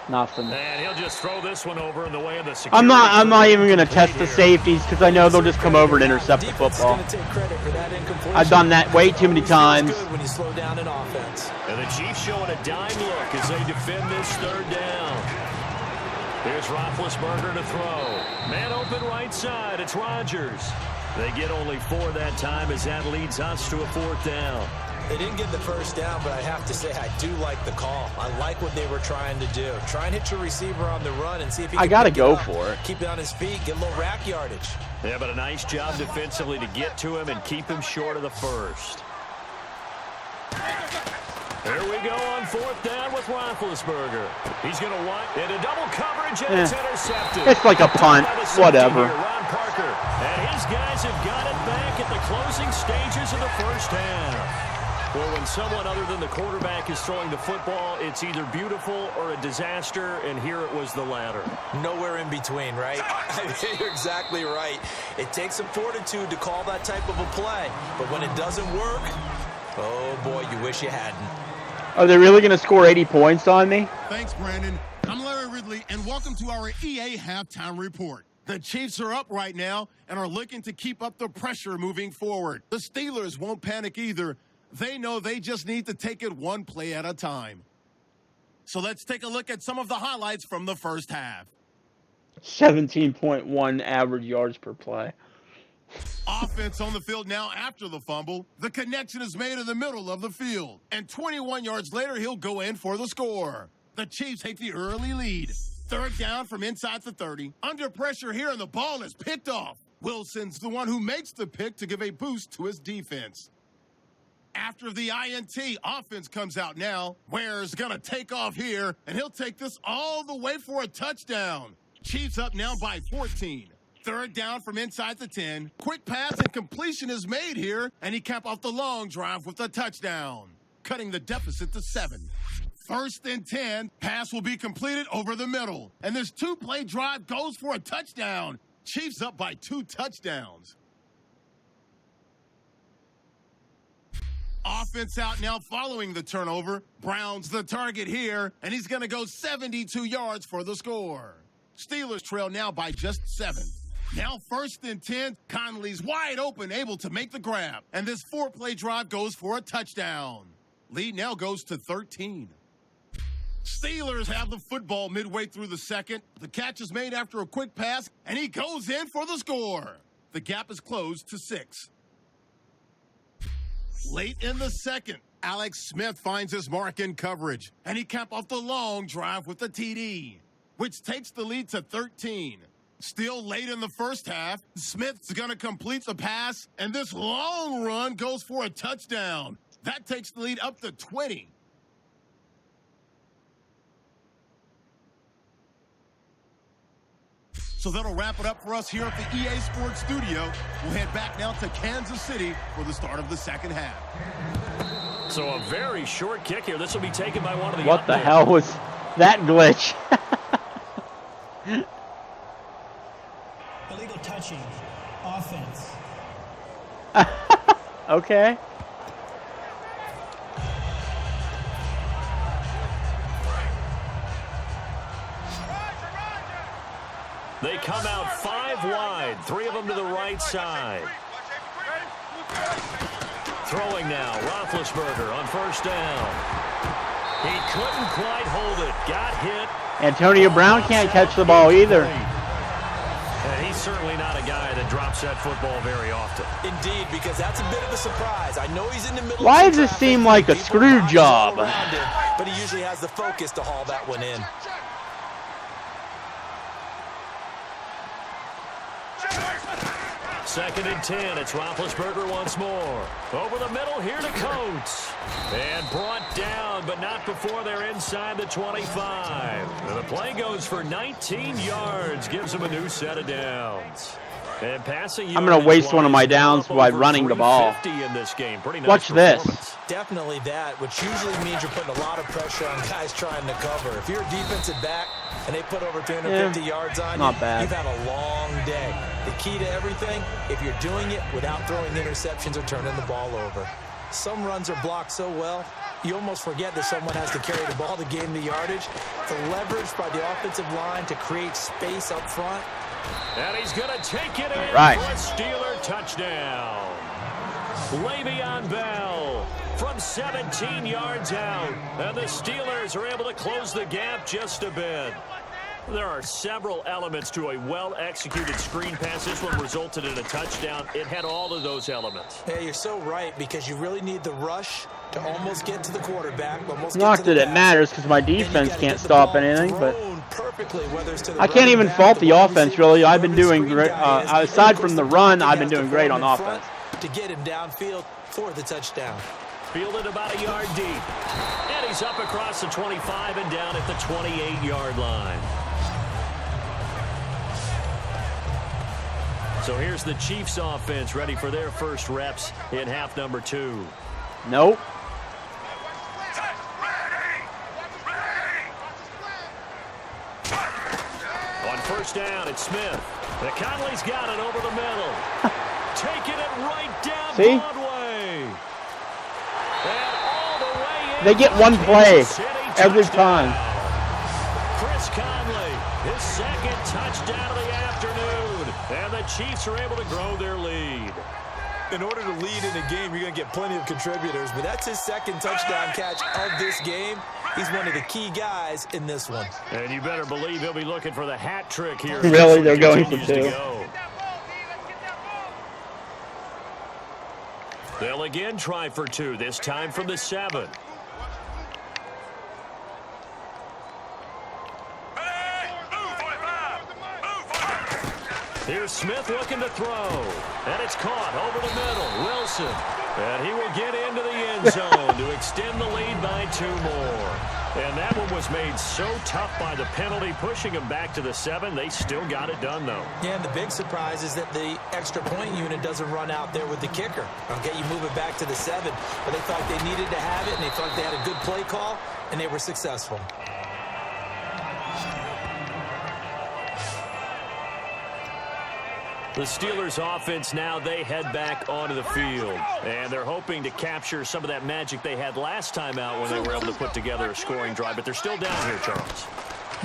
Nothing. And he'll just throw this one over in the way of the security. I'm not even going to test the safeties because I know they'll just come over and intercept the football. I've done that way too many times. When you slow down in offense. And the Chiefs showing a dime look as they defend this 3rd down. Here's Roethlisberger to throw. Man open right side. It's Rodgers. They get only 4 that time as that leads us to a 4th down. They didn't get the first down, but I have to say I do like the call. I like what they were trying to do. Try and hit your receiver on the run and see if he can I gotta pick go it up, for it. keep it on his feet, get a little rack yardage. Yeah, but a nice job defensively to get to him and keep him short of the first. Here we go on fourth down with Roethlisberger. He's going to want into double coverage, and it's intercepted. It's like a punt. Whatever. Ron Parker. And his guys have got it back at the closing stages of the first half. Well, when someone other than the quarterback is throwing the football, it's either beautiful or a disaster, and here it was the latter. Nowhere in between, right? You're exactly right. It takes some fortitude to call that type of a play, but when it doesn't work, oh boy, you wish you hadn't. Are they really going to score 80 points on me? Thanks, Brandon. I'm Larry Ridley, and welcome to our EA Halftime Report. The Chiefs are up right now and are looking to keep up the pressure moving forward. The Steelers won't panic either. They know they just need to take it one play at a time. So let's take a look at some of the highlights from the first half. 17.1 average yards per play. Offense on the field now after the fumble. The connection is made in the middle of the field. And 21 yards later, he'll go in for the score. The Chiefs take the early lead. Third down from inside the 30. Under pressure here, and the ball is picked off. Wilson's the one who makes the pick to give a boost to his defense. After the INT, offense comes out now. Ware's going to take off here, and he'll take this all the way for a touchdown. Chiefs up now by 14. Third down from inside the 10. Quick pass and completion is made here, and he capped off the long drive with a touchdown, cutting the deficit to 7. First and 10, pass will be completed over the middle, and this two-play drive goes for a touchdown. Chiefs up by 2 touchdowns. Offense out now following the turnover. Brown's the target here, and he's going to go 72 yards for the score. Steelers trail now by just 7. Now first and 10, Conley's wide open, able to make the grab. And this 4-play drive goes for a touchdown. Lead now goes to 13. Steelers have the football midway through the second. The catch is made after a quick pass, and he goes in for the score. The gap is closed to 6. Late in the second, Alex Smith finds his mark in coverage, and he capped off the long drive with the TD, which takes the lead to 13. Still late in the first half, Smith's going to complete the pass, and this long run goes for a touchdown. That takes the lead up to 20. So that'll wrap it up for us here at the EA Sports Studio. We'll head back now to Kansas City for the start of the second half. So a very short kick here. This will be taken by one of the What the hell was that glitch? Illegal touching. Offense. Okay. They come out 5 wide, 3 of them to the right side. Throwing now, Roethlisberger on first down. He couldn't quite hold it. Got hit. Antonio Brown can't catch the ball either. And he's certainly not a guy that drops that football very often. Indeed, because that's a bit of a surprise. I know he's in the middle. Why does this seem like a screw job? But he usually has the focus to haul that one in. Second and 10. It's Roethlisberger once more. Over the middle here to Coates. And brought down, but not before they're inside the 25. And the play goes for 19 yards. Gives them a new set of downs. And passing I'm going to waste one of my downs by running the ball. In this game. Pretty nice Watch this. Definitely that, which usually means you're putting a lot of pressure on guys trying to cover. If you're a defensive back and they put over 350 yards on you, you've had a long day. The key to everything, if you're doing it without throwing interceptions or turning the ball over. Some runs are blocked so well, you almost forget that someone has to carry the ball to gain the yardage. The leverage by the offensive line to create space up front. And he's going to take it in right for a Steeler touchdown. Le'Veon Bell from 17 yards out. And the Steelers are able to close the gap just a bit. There are several elements to a well-executed screen pass. This one resulted in a touchdown. It had all of those elements. Yeah, you're so right, because you really need the rush to almost get to the quarterback. Not that it matters, because my defense can't stop anything, but I can't even fault the offense, really. I've been doing great. Aside from the run, I've been doing great on offense. To get him downfield for the touchdown. Fielded about a yard deep. And he's up across the 25 and down at the 28-yard line. So here's the Chiefs offense ready for their first reps in half number 2. Nope. On first down, it's Smith. Conley's got it over the middle. Taking it right down Broadway. And all the way in. They get one play every time. Chris Conley, his second touchdown of the afternoon. And the Chiefs are able to grow their lead. In order to lead in a game, you're going to get plenty of contributors, but that's his second touchdown catch of this game. He's one of the key guys in this one. And you better believe he'll be looking for the hat trick here. Really, they're going for 2. They'll again try for 2, this time from the 7. Here's Smith looking to throw. And it's caught over the middle. Wilson. And he will get into the end zone to extend the lead by 2 more. And that one was made so tough by the penalty, pushing him back to the 7. They still got it done, though. Yeah, and the big surprise is that the extra point unit doesn't run out there with the kicker. Okay, you move it back to the 7. But they thought they needed to have it, and they thought they had a good play call, and they were successful. The Steelers offense now, they head back onto the field. And they're hoping to capture some of that magic they had last time out when they were able to put together a scoring drive. But they're still down here, Charles.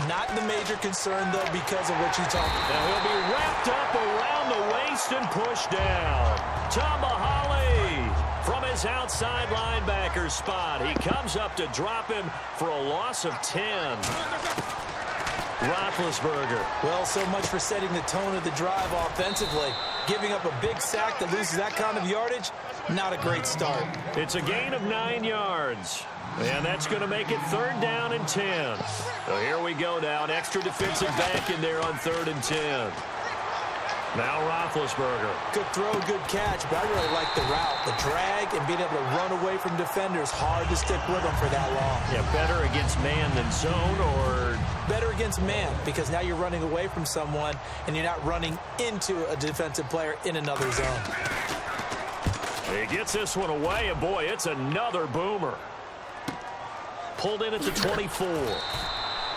Not the major concern, though, because of what you talked about. Now he'll be wrapped up around the waist and pushed down. Tamahali from his outside linebacker spot. He comes up to drop him for a loss of 10. Roethlisberger. Well, so much for setting the tone of the drive offensively. Giving up a big sack that loses that kind of yardage, not a great start. It's a gain of 9 yards. And that's going to make it 3rd down and 10. So here we go now. An extra defensive back in there on 3rd and 10. Now Roethlisberger. Good throw, good catch, but I really like the route. The drag and being able to run away from defenders. Hard to stick with them for that long. Yeah, better against man than zone, or? Better against man, because now you're running away from someone and you're not running into a defensive player in another zone. He gets this one away, and boy, it's another boomer. Pulled in at the 24.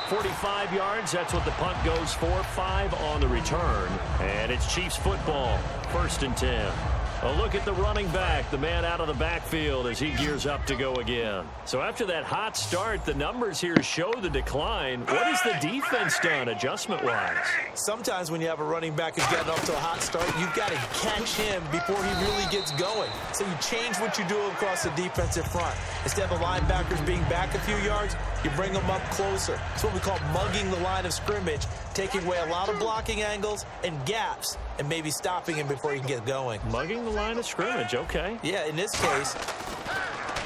45 yards, that's what the punt goes for. 5 on the return. And it's Chiefs football. 1st and 10. A look at the running back, the man out of the backfield as he gears up to go again. So after that hot start, the numbers here show the decline. What has the defense done adjustment-wise? Sometimes when you have a running back who's getting off to a hot start, you've got to catch him before he really gets going. So you change what you do across the defensive front. Instead of the linebackers being back a few yards, you bring them up closer. It's what we call mugging the line of scrimmage, taking away a lot of blocking angles and gaps, and maybe stopping him before he can get going. Mugging the line of scrimmage, okay. Yeah, in this case.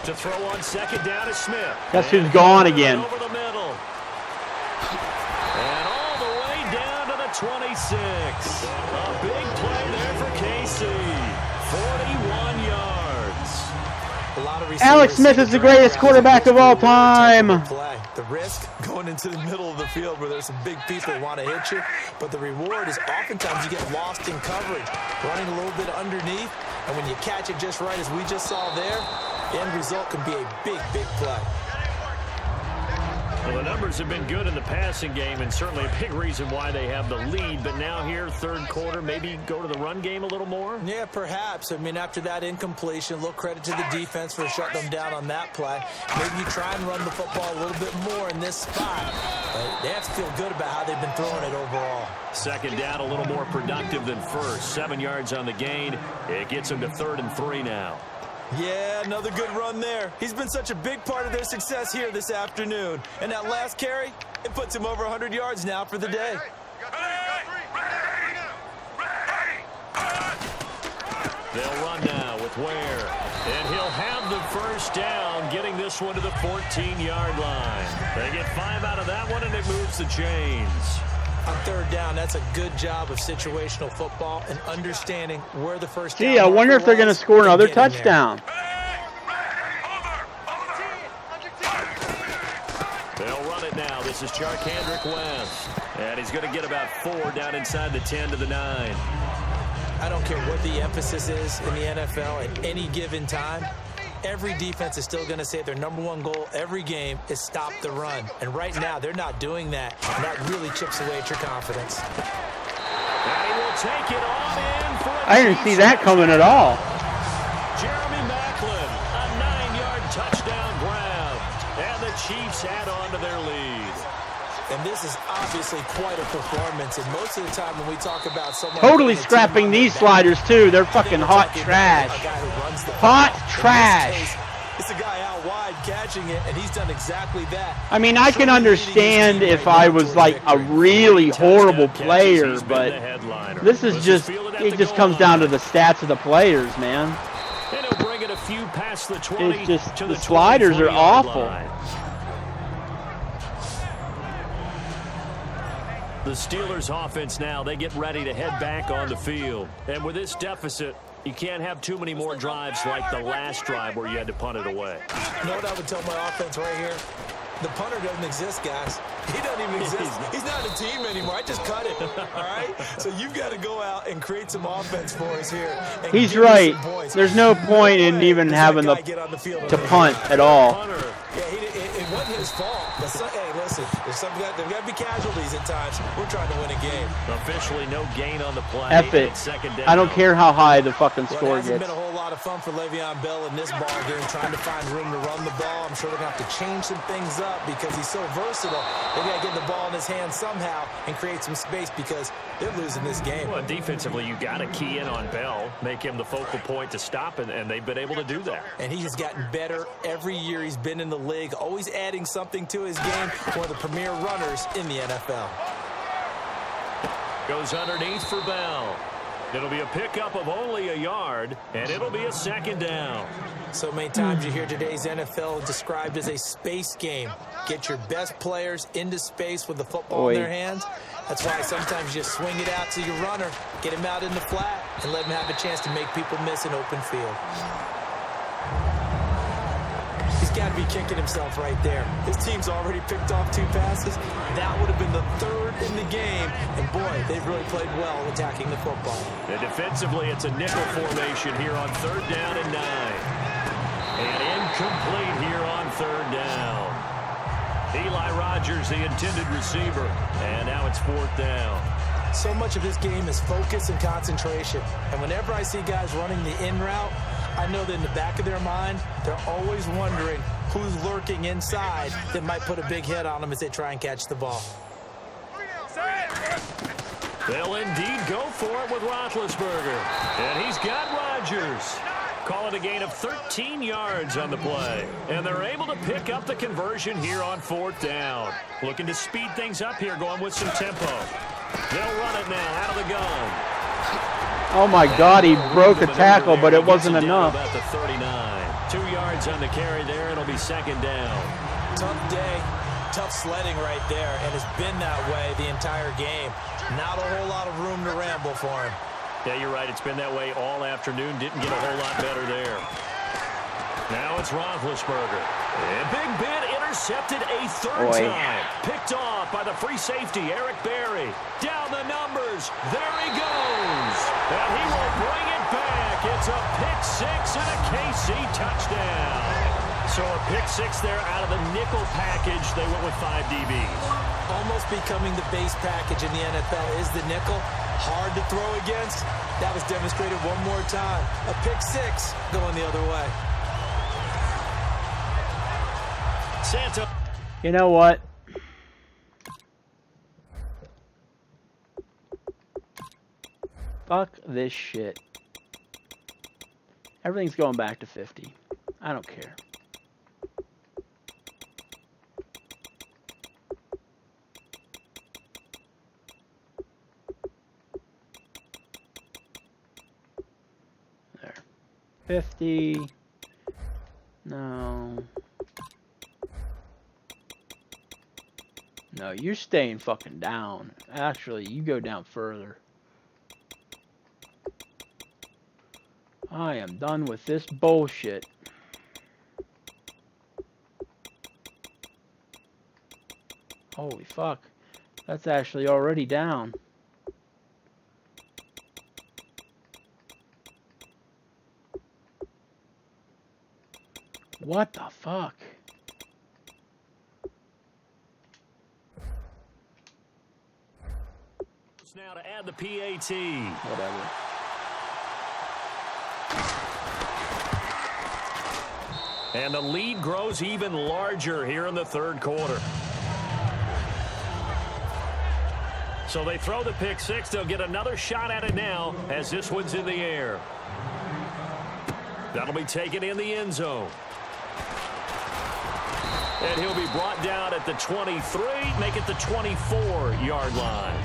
To throw on 2nd down is Smith. Guess who's gone again? Over the middle. And all the way down to the 26. A big play there for KC. 41 yards. A lot of Alex Smith is the greatest quarterback of all time. The risk going into the middle of the field where there's some big people who want to hit you, but the reward is oftentimes you get lost in coverage, running a little bit underneath, and when you catch it just right as we just saw there, the end result can be a big, big play. Well, the numbers have been good in the passing game, and certainly a big reason why they have the lead. But now here, 3rd quarter, maybe go to the run game a little more? Yeah, perhaps. I mean, after that incompletion, a little credit to the defense for shutting them down on that play. Maybe you try and run the football a little bit more in this spot. But they have to feel good about how they've been throwing it overall. 2nd down, a little more productive than 1st. 7 yards on the gain. It gets them to 3rd and 3 now. Yeah, another good run there. He's been such a big part of their success here this afternoon. And that last carry, it puts him over 100 yards now for the day. They'll run now with Ware. And he'll have the first down, getting this one to the 14-yard line. They get 5 out of that one, and it moves the chains. On third down, that's a good job of situational football and understanding where the first down. Gee, I wonder if they're going to score another touchdown. They'll run it now. This is Charkandrick West. And he's going to get about 4 down inside the 10 to the 9. I don't care what the emphasis is in the NFL at any given time. Every defense is still going to say their #1 goal every game is stop the run. And right now, they're not doing that. And that really chips away at your confidence. And he will take it on in for a I didn't see that coming at all. Jeremy Maclin, a 9-yard touchdown grab. And the Chiefs add on to their lead. And this is obviously quite a performance. And most of the time when we talk about someone... Totally scrapping these sliders, too. They're fucking hot trash. Hot trash. It's a guy out wide catching it, and he's done exactly that. I mean, I can understand if I was like a really horrible player, but this is just, it just comes down to the stats of the players, man. And he'll bring it a few past the 20 It's just, to the sliders are awful. line. The Steelers offense now, they get ready to head back on the field. And with this deficit, you can't have too many more drives like the last drive where you had to punt it away. You know what I would tell my offense right here? The punter doesn't exist, guys. He doesn't even exist. He's not a team anymore. I just cut it, all right? So you've got to go out and create some offense for us here. He's right. There's no point in even having to punt at all. Yeah, it wasn't his fault. Hey, listen, there's got to be casualties at times. We're trying to win a game. Officially no gain on the play. F it. I don't care how high the fucking score It gets. hasn't been a whole lot of fun for Le'Veon Bell in this ball game, trying to find room to run the ball. I'm sure they're going to have to change some things up because he's so versatile. They've got to get the ball in his hands somehow and create some space because they're losing this game. Well, defensively, you got to key in on Bell, make him the focal point to stop, and they've been able to do that. And he has gotten better every year he's been in the league, always adding something to his game. One of the premier runners in the NFL. Goes underneath for Bell. It'll be a pickup of only a yard, and it'll be a second down. So many times you hear today's NFL described as a space game. Get your best players into space with the football in their hands. That's why sometimes you just swing it out to your runner, get him out in the flat, and let him have a chance to make people miss an open field. He's got to be kicking himself right there. His team's already picked off 2 passes. That would have been the 3rd in the game. And, boy, they've really played well attacking the football. And defensively, it's a nickel formation here on 3rd down and 9. And incomplete here on 3rd down. Eli Rogers, the intended receiver. And now it's 4th down. So much of this game is focus and concentration. And whenever I see guys running the in route, I know that in the back of their mind, they're always wondering who's lurking inside that might put a big hit on them as they try and catch the ball. They'll indeed go for it with Roethlisberger. And he's got Rodgers. Call it a gain of 13 yards on the play. And they're able to pick up the conversion here on 4th down. Looking to speed things up here, going with some tempo. They'll run it now out of the gun. Oh my God, he broke a tackle, but it wasn't enough. About the 39. 2 yards on the carry there, and it'll be 2nd down. Tough day, tough sledding right there, and it's been that way the entire game. Not a whole lot of room to ramble for him. Yeah, you're right. It's been that way all afternoon. Didn't get a whole lot better there. Now it's Roethlisberger. And Big Ben intercepted a 3rd time. Picked off by the free safety, Eric Berry. Down the numbers. There he goes. And he will bring it back. It's a pick 6 and a KC touchdown. So a pick 6 there out of the nickel package. They went with 5 DBs. Almost becoming the base package in the NFL is the nickel. Hard to throw against. That was demonstrated one more time. A pick 6 going the other way. Santa. You know what? Fuck this shit. Everything's going back to 50. I don't care. There. 50. No. No, you're staying fucking down. Actually, you go down further. I am done with this bullshit. Holy fuck. That's actually already down. What the fuck? Now to add the PAT. Whatever. And the lead grows even larger here in the third quarter. So they throw the pick six. They'll get another shot at it now as this one's in the air. That'll be taken in the end zone. And he'll be brought down at the 23, make it the 24-yard line.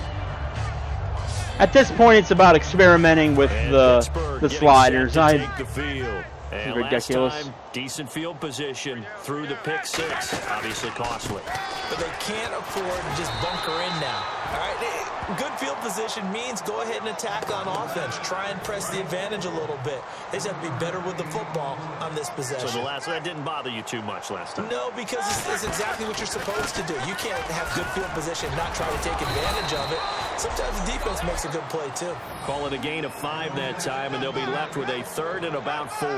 At this point, it's about experimenting with the sliders. Take the field. And Ridiculous. last time, decent field position through the pick six. Obviously costly. But they can't afford to just bunker in now. All right, good field position means go ahead and attack on offense. Try and press the advantage a little bit. They just have to be better with the football on this possession. So that didn't bother you too much last time? No, because it's exactly what you're supposed to do. You can't have good field position and not try to take advantage of it. Sometimes the defense makes a good play, too. Call it a gain of 5 that time, and they'll be left with a third and about 4.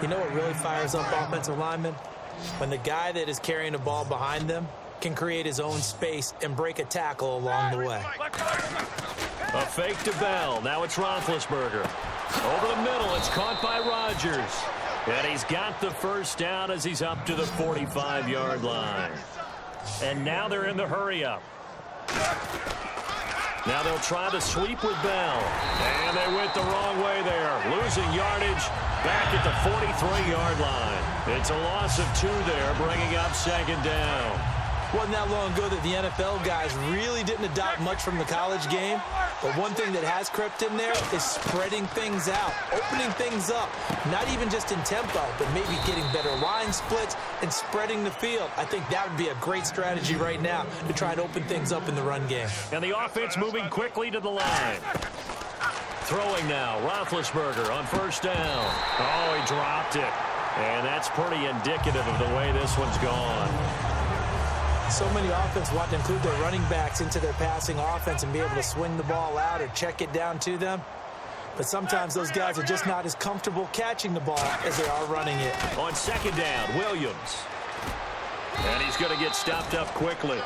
You know what really fires up offensive linemen? When the guy that is carrying the ball behind them can create his own space and break a tackle along the way. A fake to Bell. Now it's Roethlisberger. Over the middle, it's caught by Rodgers. And he's got the first down as he's up to the 45-yard line. And now they're in the hurry-up. Now they'll try the sweep with Bell. And they went the wrong way there. Losing yardage back at the 43-yard line. It's a loss of 2 there, bringing up second down. Wasn't that long ago that the NFL guys really didn't adopt much from the college game. But one thing that has crept in there is spreading things out, opening things up. Not even just in tempo, but maybe getting better line splits and spreading the field. I think that would be a great strategy right now to try and open things up in the run game. And the offense moving quickly to the line. Throwing now, Roethlisberger on first down. Oh, he dropped it. And that's pretty indicative of the way this one's gone. So many offenses want to include their running backs into their passing offense and be able to swing the ball out or check it down to them. But sometimes those guys are just not as comfortable catching the ball as they are running it. On second down, Williams. And he's going to get stopped up quickly.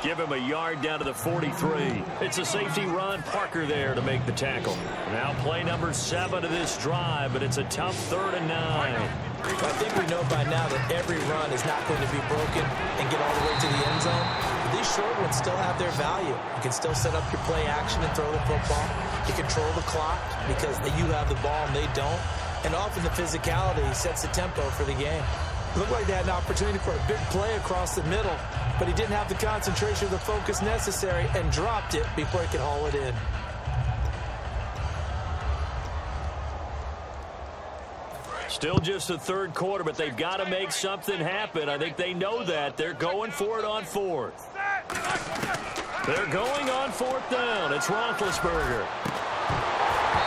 Give him a yard down to the 43. It's a safety run. Parker there to make the tackle. Now play number 7 of this drive, but it's a tough 3rd and 9. I think we know by now that every run is not going to be broken and get all the way to the end zone. But these short ones still have their value. You can still set up your play action and throw the football. You control the clock because you have the ball and they don't. And often the physicality sets the tempo for the game. It looked like they had an opportunity for a big play across the middle, but he didn't have the concentration or the focus necessary and dropped it before he could haul it in. Still just the third quarter, but they've got to make something happen. I think they know that. They're going for it on 4th. They're going on 4th down. It's Roethlisberger.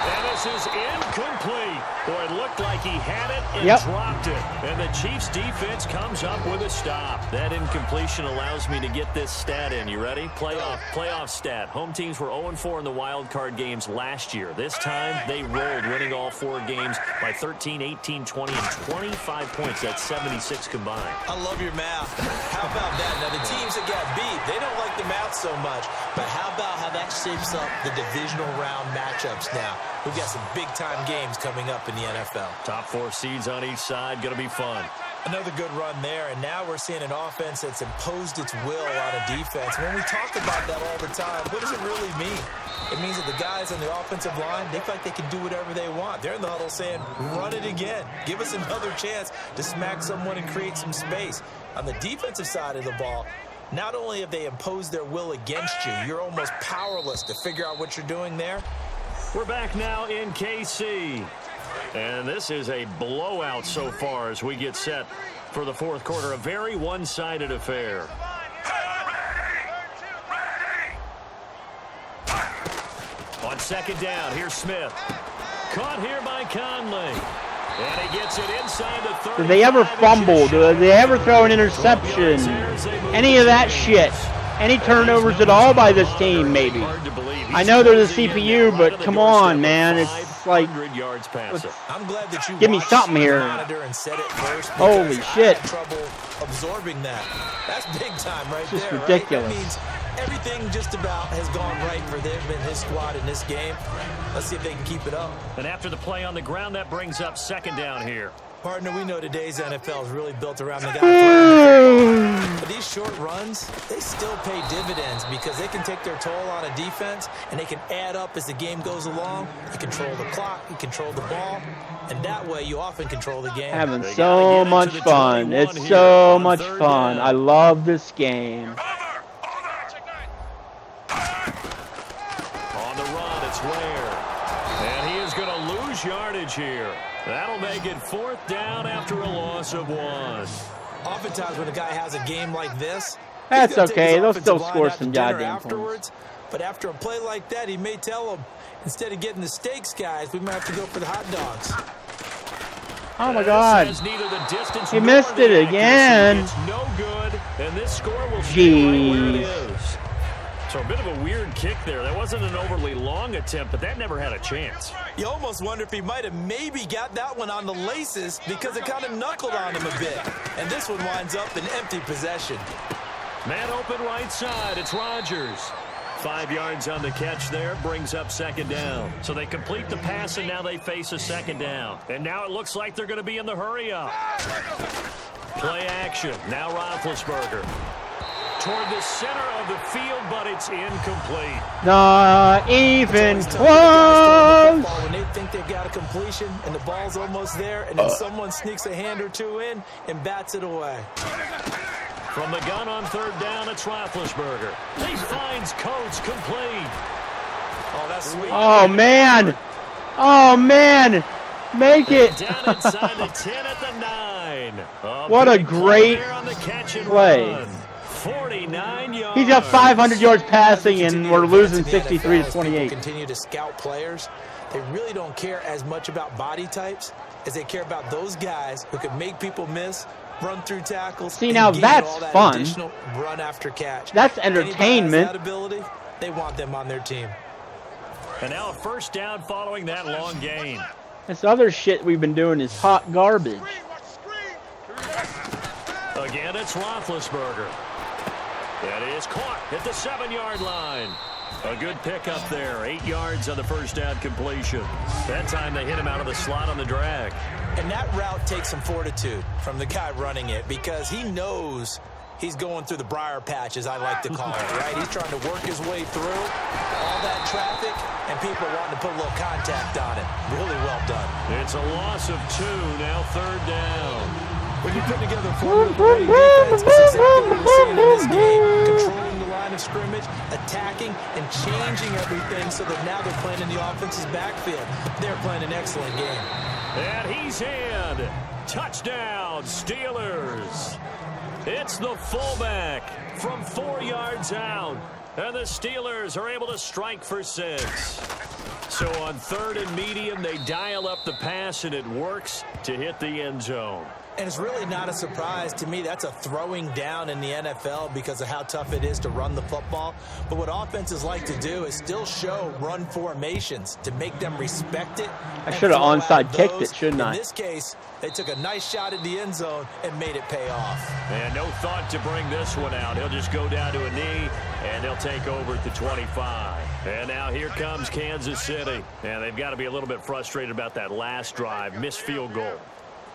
And this is incomplete. Boy, it looked like he had it and dropped it. And the Chiefs defense comes up with a stop. That incompletion allows me to get this stat in. You ready? Playoff stat. Home teams were 0-4 in the wild card games last year. This time they rolled, winning all 4 games by 13, 18, 20, and 25 points. That's 76 combined. I love your math. How about that? Now, the teams that got beat, they don't like the math so much. But how about how that shapes up the divisional round matchups now? We've got some big-time games coming up in the NFL. Top 4 seeds on each side. Going to be fun. Another good run there, and now we're seeing an offense that's imposed its will on a defense. When we talk about that all the time, what does it really mean? It means that the guys on the offensive line, they feel like they can do whatever they want. They're in the huddle saying, run it again. Give us another chance to smack someone and create some space. On the defensive side of the ball, not only have they imposed their will against you, you're almost powerless to figure out what you're doing there. We're back now in KC. And this is a blowout so far as we get set for the fourth quarter. A very one-sided affair. On second down, here's Smith. Caught here by Conley. And he gets it inside the 30. Do they ever fumble? Do they ever throw an interception? Any of that shit? Any turnovers at all by this team, maybe? I know they're the CPU, but come on, man. It's like, I'm glad that you give me something here. And said it first. Holy shit. I had trouble absorbing that. That's big time right It's just there. ridiculous. Right? That means everything just about has gone right for them and his squad in this game. Let's see if they can keep it up. And after the play on the ground, that brings up second down here. Partner, we know today's NFL is really built around the guy throwing the football. But these short runs, they still pay dividends because they can take their toll on a defense and they can add up as the game goes along. You control the clock, you control the ball, and that way you often control the game. Having so much fun. It's so much fun. I love this game. On the run, it's Ware. And he is going to lose yardage here. That'll make it fourth down after a loss of 1. Oftentimes when a guy has a game like this, That's okay. They'll still score some goddamn points. But after a play like that, he may tell them, instead of getting the steaks, guys, we might have to go for the hot dogs. Oh my God. He missed it again. It's no good, and this score will stay right where it is. So a bit of a weird kick there. That wasn't an overly long attempt, but that never had a chance. You almost wonder if he might have maybe got that one on the laces because it kind of knuckled on him a bit. And this one winds up in empty possession. Man open right side. It's Rodgers. 5 yards on the catch there. Brings up second down. So they complete the pass, and now they face a second down. And now it looks like they're going to be in the hurry-up. Play action. Now Roethlisberger. Toward the center of the field, but it's incomplete. Not even close. When they think they've got a completion and the ball's almost there, and then someone sneaks a hand or two in and bats it away. From the gun on third down, it's Roethlisberger. He finds Coates complete. Oh, that's sweet. Oh, man. Oh, man. Make it. Down inside the 10 at the 9. What a great play. 49 yards. He's got 500 yards passing, and we're losing 63-28. Continue to scout players. They really don't care as much about body types as they care about those guys who can make people miss, run through tackles. See, now that's fun. Run after catch. That's entertainment. That ability, they want them on their team. And now a first down following that long gain. This other shit we've been doing is hot garbage. Again, it's Roethlisberger. That is caught at the 7-yard line. A good pickup there. 8 yards on the first down completion. That time they hit him out of the slot on the drag. And that route takes some fortitude from the guy running it because he knows he's going through the briar patch, as I like to call it, right? He's trying to work his way through all that traffic, and people are wanting to put a little contact on it. Really well done. It's a loss of 2, now third down. When you put together a formidable defense, it's exactly what you're seeing in this game. Controlling the line of scrimmage, attacking, and changing everything so that now they're playing in the offense's backfield. They're playing an excellent game. And he's in. Touchdown, Steelers. It's the fullback from 4 yards out. And the Steelers are able to strike for 6. So on third and medium, they dial up the pass, and it works to hit the end zone. And it's really not a surprise to me. That's a throwing down in the NFL because of how tough it is to run the football. But what offenses like to do is still show run formations to make them respect it. I should have onside kicked it, shouldn't I? In this case, they took a nice shot at the end zone and made it pay off. And no thought to bring this one out. He'll just go down to a knee, and they'll take over at the 25. And now here comes Kansas City. And they've got to be a little bit frustrated about that last drive. Missed field goal.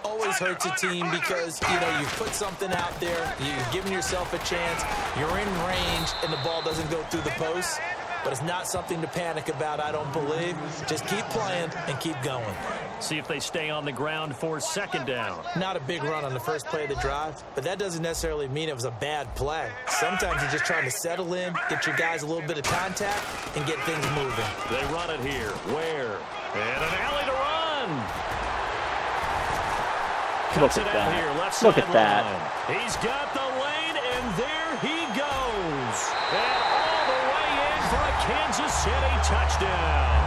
always hurts a team because, you put something out there, you're giving yourself a chance, you're in range, and the ball doesn't go through the post. But it's not something to panic about, I don't believe. Just keep playing and keep going. See if they stay on the ground for second down. Not a big run on the first play of the drive, but that doesn't necessarily mean it was a bad play. Sometimes you're just trying to settle in, get your guys a little bit of contact, and get things moving. They run it here. Where? And an alley to run. Look at that. Look at that. He's got the lane, and there he goes. And all the way in for a Kansas City touchdown.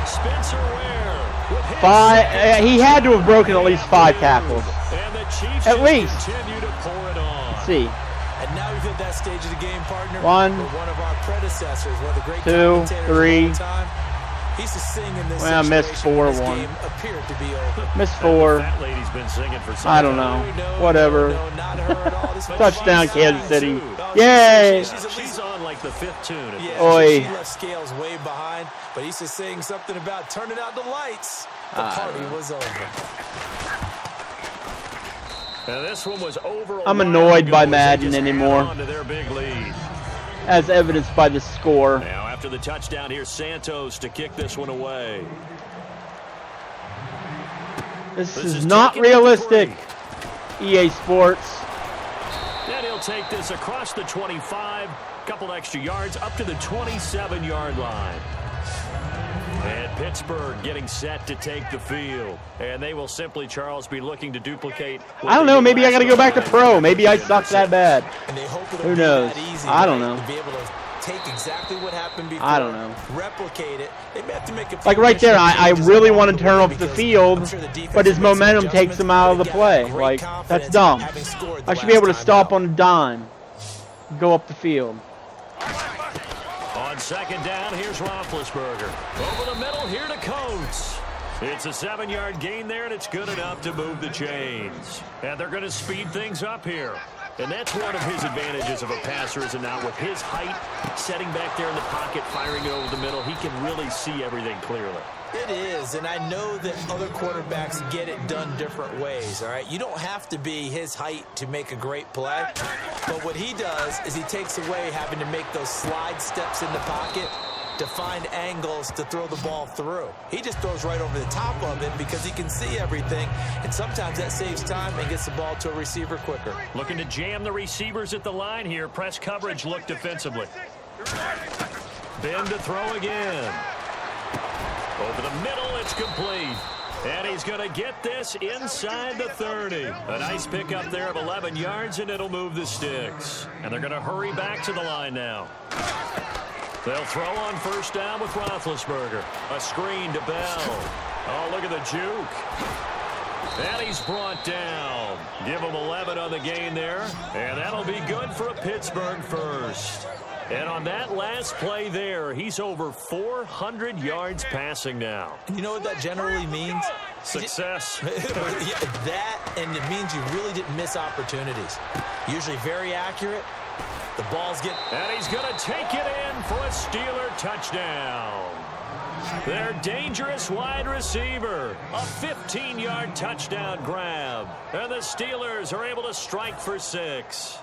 Spencer Ware with his 5. He had to have broken at least 5 tackles. And the Chiefs at least continue to pour it on. Let's see. And now we've hit that stage of the game, partner. 1, one of our predecessors, one of the great 2, 3. He's just singing this. Well, I missed 4 this 1. Game appeared to be over. Missed 4. That lady's been singing for some I don't know. Whatever. No, not her at all. This Touchdown, Kansas City. Oh, Yay! She's on like the 5th tune. Yeah, Oi. she left Scales way behind, but he's just saying something about turning out the lights. The party was over. And this one was over. I'm annoyed by Madden anymore, to their big lead. as evidenced by the score. Now after the touchdown, here's Santos to kick this one away. This is not realistic, EA Sports. And he'll take this across the 25, couple extra yards, up to the 27-yard line. And Pittsburgh getting set to take the field. And they will simply, Charles, be looking to duplicate. I don't know. Maybe I got to go back to pro. Maybe I suck that bad. And they hope it'll Who be knows? that easy, I don't right? know. To be able to take exactly what happened before. I don't know. Replicate it. They may have to make a few Like right there, I changes really along want to the turn way off the because field, I'm sure the defense but his will make some momentum takes him out of the adjustments, play. but again, Like, great that's confidence dumb. having scored the I should be able to last stop time on a dime, go up the field. On second down, here's Roethlisberger. Over the middle, here to Coates. It's a 7-yard gain there, and it's good enough to move the chains. And they're going to speed things up here. And that's one of his advantages of a passer, is it not? With his height, setting back there in the pocket, firing over the middle, he can really see everything clearly. It is, and I know that other quarterbacks get it done different ways, all right? You don't have to be his height to make a great play, but what he does is he takes away having to make those slide steps in the pocket to find angles to throw the ball through. He just throws right over the top of it because he can see everything, and sometimes that saves time and gets the ball to a receiver quicker. Looking to jam the receivers at the line here. Press coverage, look defensively. Ben to throw again. Over the middle, it's complete. And he's going to get this inside the 30. A nice pickup there of 11 yards, and it'll move the sticks. And they're going to hurry back to the line now. They'll throw on first down with Roethlisberger. A screen to Bell. Oh, look at the juke. And he's brought down. Give him 11 on the gain there. And that'll be good for a Pittsburgh first. And on that last play there, he's over 400 yards passing now. And you know what that generally means? Success. Yeah, that, and it means you really didn't miss opportunities. Usually very accurate. The ball's get... And he's going to take it in for a Steeler touchdown. Their dangerous wide receiver. A 15-yard touchdown grab. And the Steelers are able to strike for 6.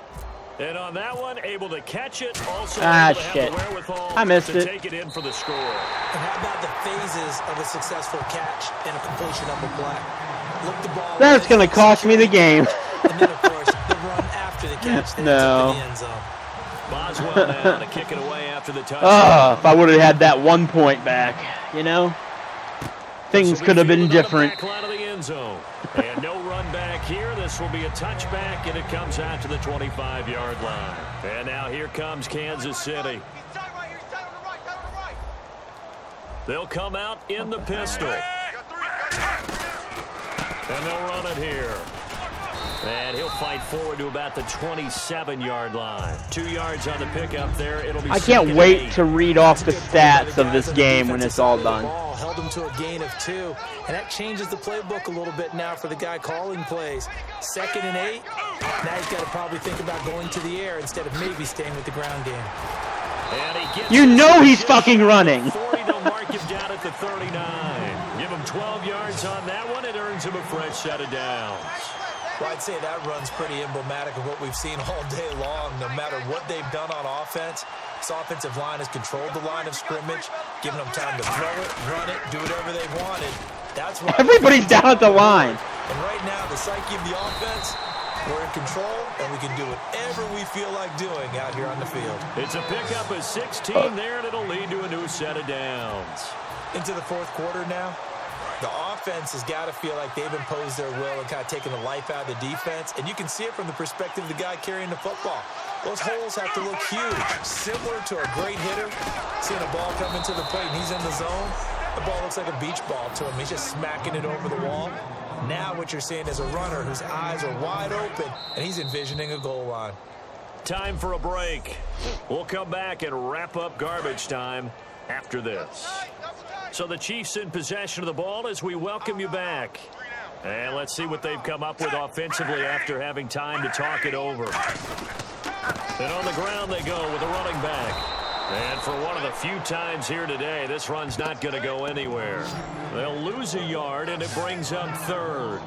And on that one, able to catch it. Also able to have the wherewithal I missed to it. take it in for the score. And how about the phases of a successful catch and a completion of a play? Look the ball. That's going to cost me the game. And then, of course, the run after the catch. No. In the end zone. Boswell now to kick it away after the touchdown. If I would have had that 1 point back, you know, things could have been different. Back line of the end zone. And no run back here. This will be a touchback, and it comes out to the 25-yard line. And now here comes Kansas City. They'll come out in the pistol. And they'll run it here. And he'll fight forward to about the 27-yard line. 2 yards on the pickup there. It'll be. I can't wait to read off the stats of this game when it's all done. Held him to a gain of 2, and that changes the playbook a little bit now for the guy calling plays. 2nd and 8. Now he's got to probably think about going to the air instead of maybe staying with the ground game. And he gets You know he's fucking running. 40, they'll mark him down at the 39. Give him 12 yards on that one. It earns him a fresh set of downs. Well, I'd say that run's pretty emblematic of what we've seen all day long. No matter what they've done on offense, this offensive line has controlled the line of scrimmage, giving them time to throw it, run it, do whatever they wanted. That's why Everybody's down at the line. And right now, the psyche of the offense, we're in control, and we can do whatever we feel like doing out here on the field. It's a pickup of 16 there, and it'll lead to a new set of downs. Into the fourth quarter now. The offense has got to feel like they've imposed their will and kind of taken the life out of the defense. And you can see it from the perspective of the guy carrying the football. Those holes have to look huge. Similar to a great hitter, seeing a ball come into the plate and he's in the zone. The ball looks like a beach ball to him. He's just smacking it over the wall. Now what you're seeing is a runner whose eyes are wide open, and he's envisioning a goal line. Time for a break. We'll come back and wrap up garbage time after this. So the Chiefs in possession of the ball as we welcome you back. And let's see what they've come up with offensively after having time to talk it over. And on the ground they go with a running back. And for one of the few times here today, this run's not going to go anywhere. They'll lose a yard, and it brings up third.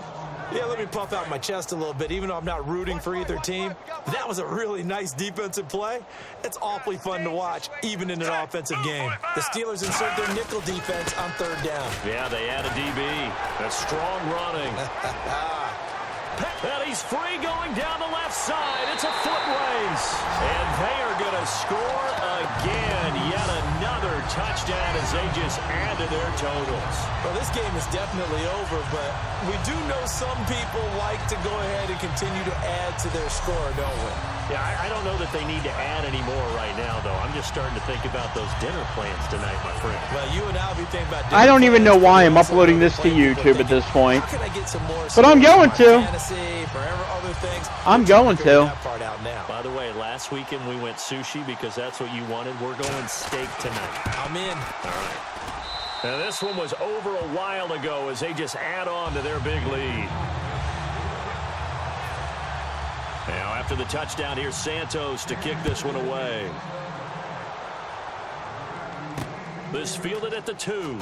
Yeah, let me puff out my chest a little bit, even though I'm not rooting for either team. That was a really nice defensive play. It's awfully fun to watch, even in an offensive game. The Steelers insert their nickel defense on third down. Yeah, they add a DB. That's strong running. And he's free going down the left side. It's a foot race. And they are going to score again. Yet another touchdown as they just add to their totals. Well, this game is definitely over, but we do know some people like to go ahead and continue to add to their score, don't we? Yeah, I don't know that they need to add any more right now, though. I'm just starting to think about those dinner plans tonight, my friend. Well, you and I will be thinking about I don't even know why I'm uploading this to YouTube at this point. How can I get some more? But I'm going to. Fantasy, forever other things. I'm going to. That part out now. By the way, last weekend we went sushi because that's what you wanted. We're going steak tonight. I'm in. All right. Now, this one was over a while ago as they just add on to their big lead. Now, after the touchdown, here's Santos to kick this one away. This fielded at the 2.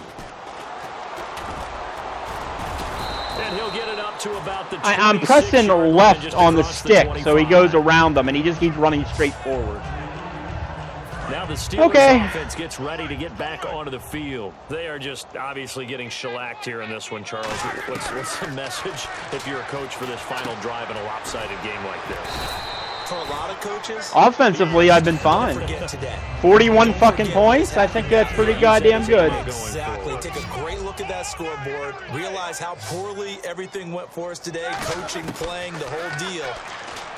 And he'll get it up to about the 26. I'm pressing left on the stick, so he goes around them, and he just keeps running straight forward. Now the Steelers offense gets ready to get back onto the field. They are just obviously getting shellacked here in this one, Charles. What's the message if you're a coach for this final drive in a lopsided game like this? For a lot of coaches, offensively, I've been fine. 41 fucking points. I think that's pretty goddamn good. Exactly. Take a great look at that scoreboard. Realize how poorly everything went for us today. Coaching, playing, the whole deal.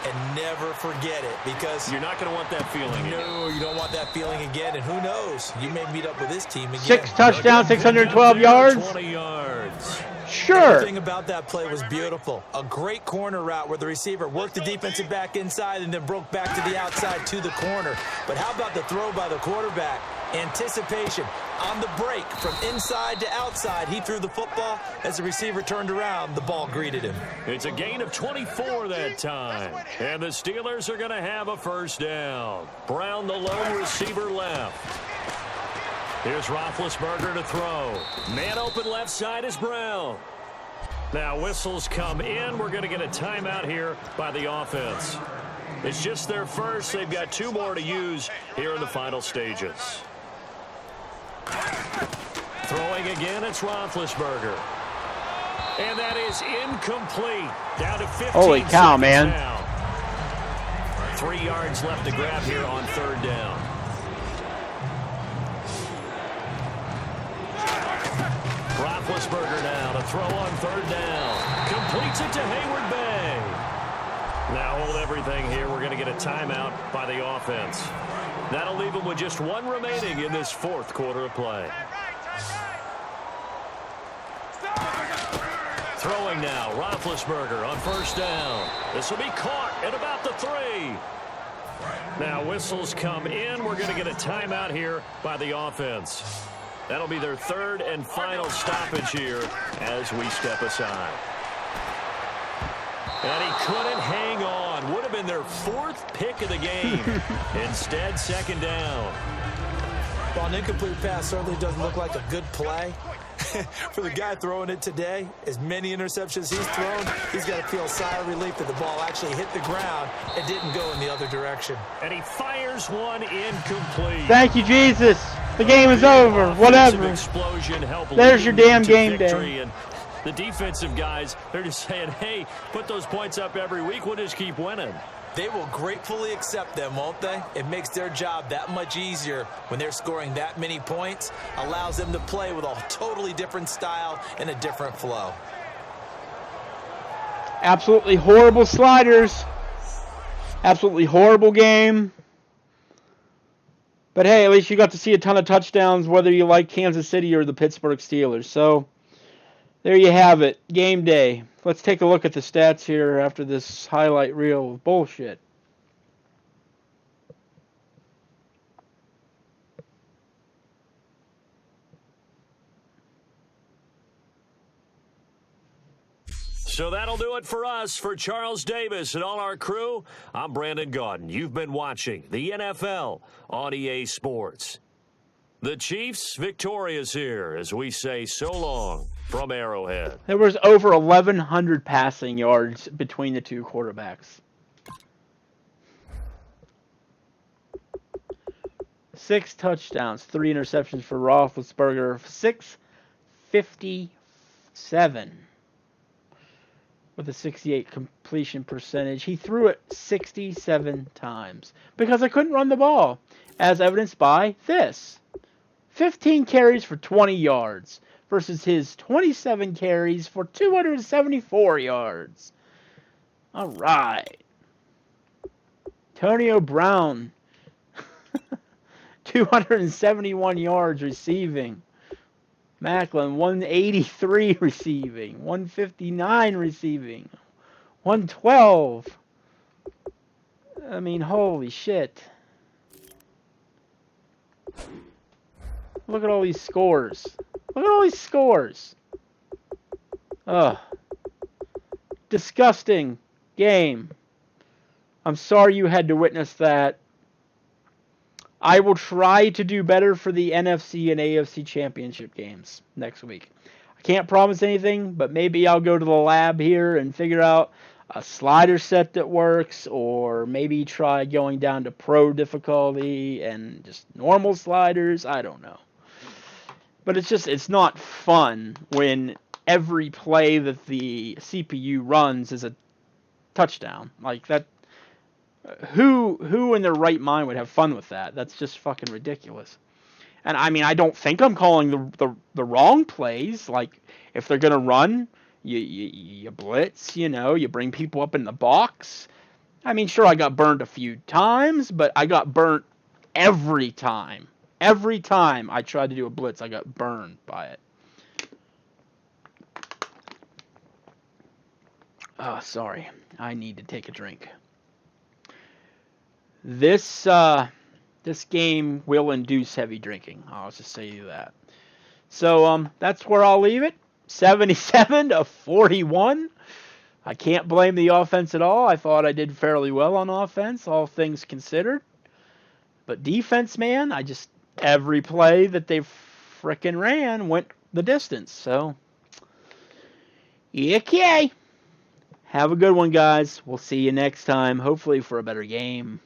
And never forget it, because you're not going to want that feeling again. No, you don't want that feeling again. And who knows? You may meet up with this team again. 6 touchdowns, 612 yards. 20 yards. Sure. Everything about that play was beautiful. A great corner route where the receiver worked the defensive back inside and then broke back to the outside to the corner. But how about the throw by the quarterback? Anticipation on the break from inside to outside. He threw the football. As the receiver turned around, the ball greeted him. It's a gain of 24 that time. And the Steelers are going to have a first down. Brown, the lone receiver, left. Here's Roethlisberger to throw. Man open left side is Brown. Now whistles come in. We're going to get a timeout here by the offense. It's just their first. They've got 2 more to use here in the final stages. Throwing again, it's Roethlisberger. And that is incomplete. Down to 15 Holy cow, man. Now. 3 yards left to grab here on third down. Roethlisberger now to throw on third down. Completes it to Hayward Bay. Now hold everything here. We're going to get a timeout by the offense. That'll leave them with just 1 remaining in this fourth quarter of play. Throwing now, Roethlisberger on first down. This will be caught at about the 3. Now whistles come in. We're going to get a timeout here by the offense. That'll be their 3rd and final stoppage here as we step aside. And he couldn't hang on. Would have been in their 4th pick of the game. Instead, 2nd down. Well, an incomplete pass certainly doesn't look like a good play. For the guy throwing it today, as many interceptions he's thrown, he's got to feel a sigh of relief that the ball actually hit the ground and didn't go in the other direction. And he fires one incomplete. Thank you, Jesus. The game is over. Whatever. Explosion helped There's your damn game victory. day. And the defensive guys, they're just saying, hey, put those points up every week. We'll just keep winning. They will gratefully accept them, won't they? It makes their job that much easier when they're scoring that many points. Allows them to play with a totally different style and a different flow. Absolutely horrible sliders. Absolutely horrible game. But hey, at least you got to see a ton of touchdowns, whether you like Kansas City or the Pittsburgh Steelers. So there you have it. Game day. Let's take a look at the stats here after this highlight reel of bullshit. So that'll do it for us. For Charles Davis and all our crew, I'm Brandon Gaudin. You've been watching the NFL on EA Sports. The Chiefs victorious here as we say so long from Arrowhead. There was over 1,100 passing yards between the two quarterbacks. 6 touchdowns, 3 interceptions for Roethlisberger. 657 with a 68 completion percentage. He threw it 67 times because I couldn't run the ball, as evidenced by this. 15 carries for 20 yards versus his 27 carries for 274 yards. All right. Antonio Brown, 271 yards receiving. Macklin, 183 receiving. 159 receiving. 112. I mean, holy shit. Look at all these scores. Look at all these scores. Ugh. Disgusting game. I'm sorry you had to witness that. I will try to do better for the NFC and AFC championship games next week. I can't promise anything, but maybe I'll go to the lab here and figure out a slider set that works, or maybe try going down to pro difficulty and just normal sliders. I don't know. But it's not fun when every play that the CPU runs is a touchdown. Like that. Who in their right mind would have fun with that? That's just fucking ridiculous. And I mean, I don't think I'm calling the wrong plays. Like, if they're gonna run, you blitz, you bring people up in the box. I mean, sure, I got burned a few times, but I got burnt every time. Every time I tried to do a blitz, I got burned by it. Oh, sorry. I need to take a drink. This game will induce heavy drinking. I'll just say you that. So that's where I'll leave it. 77-41. I can't blame the offense at all. I thought I did fairly well on offense, all things considered. But defense, man, every play that they frickin' ran went the distance. So, okay. Have a good one, guys. We'll see you next time, hopefully for a better game.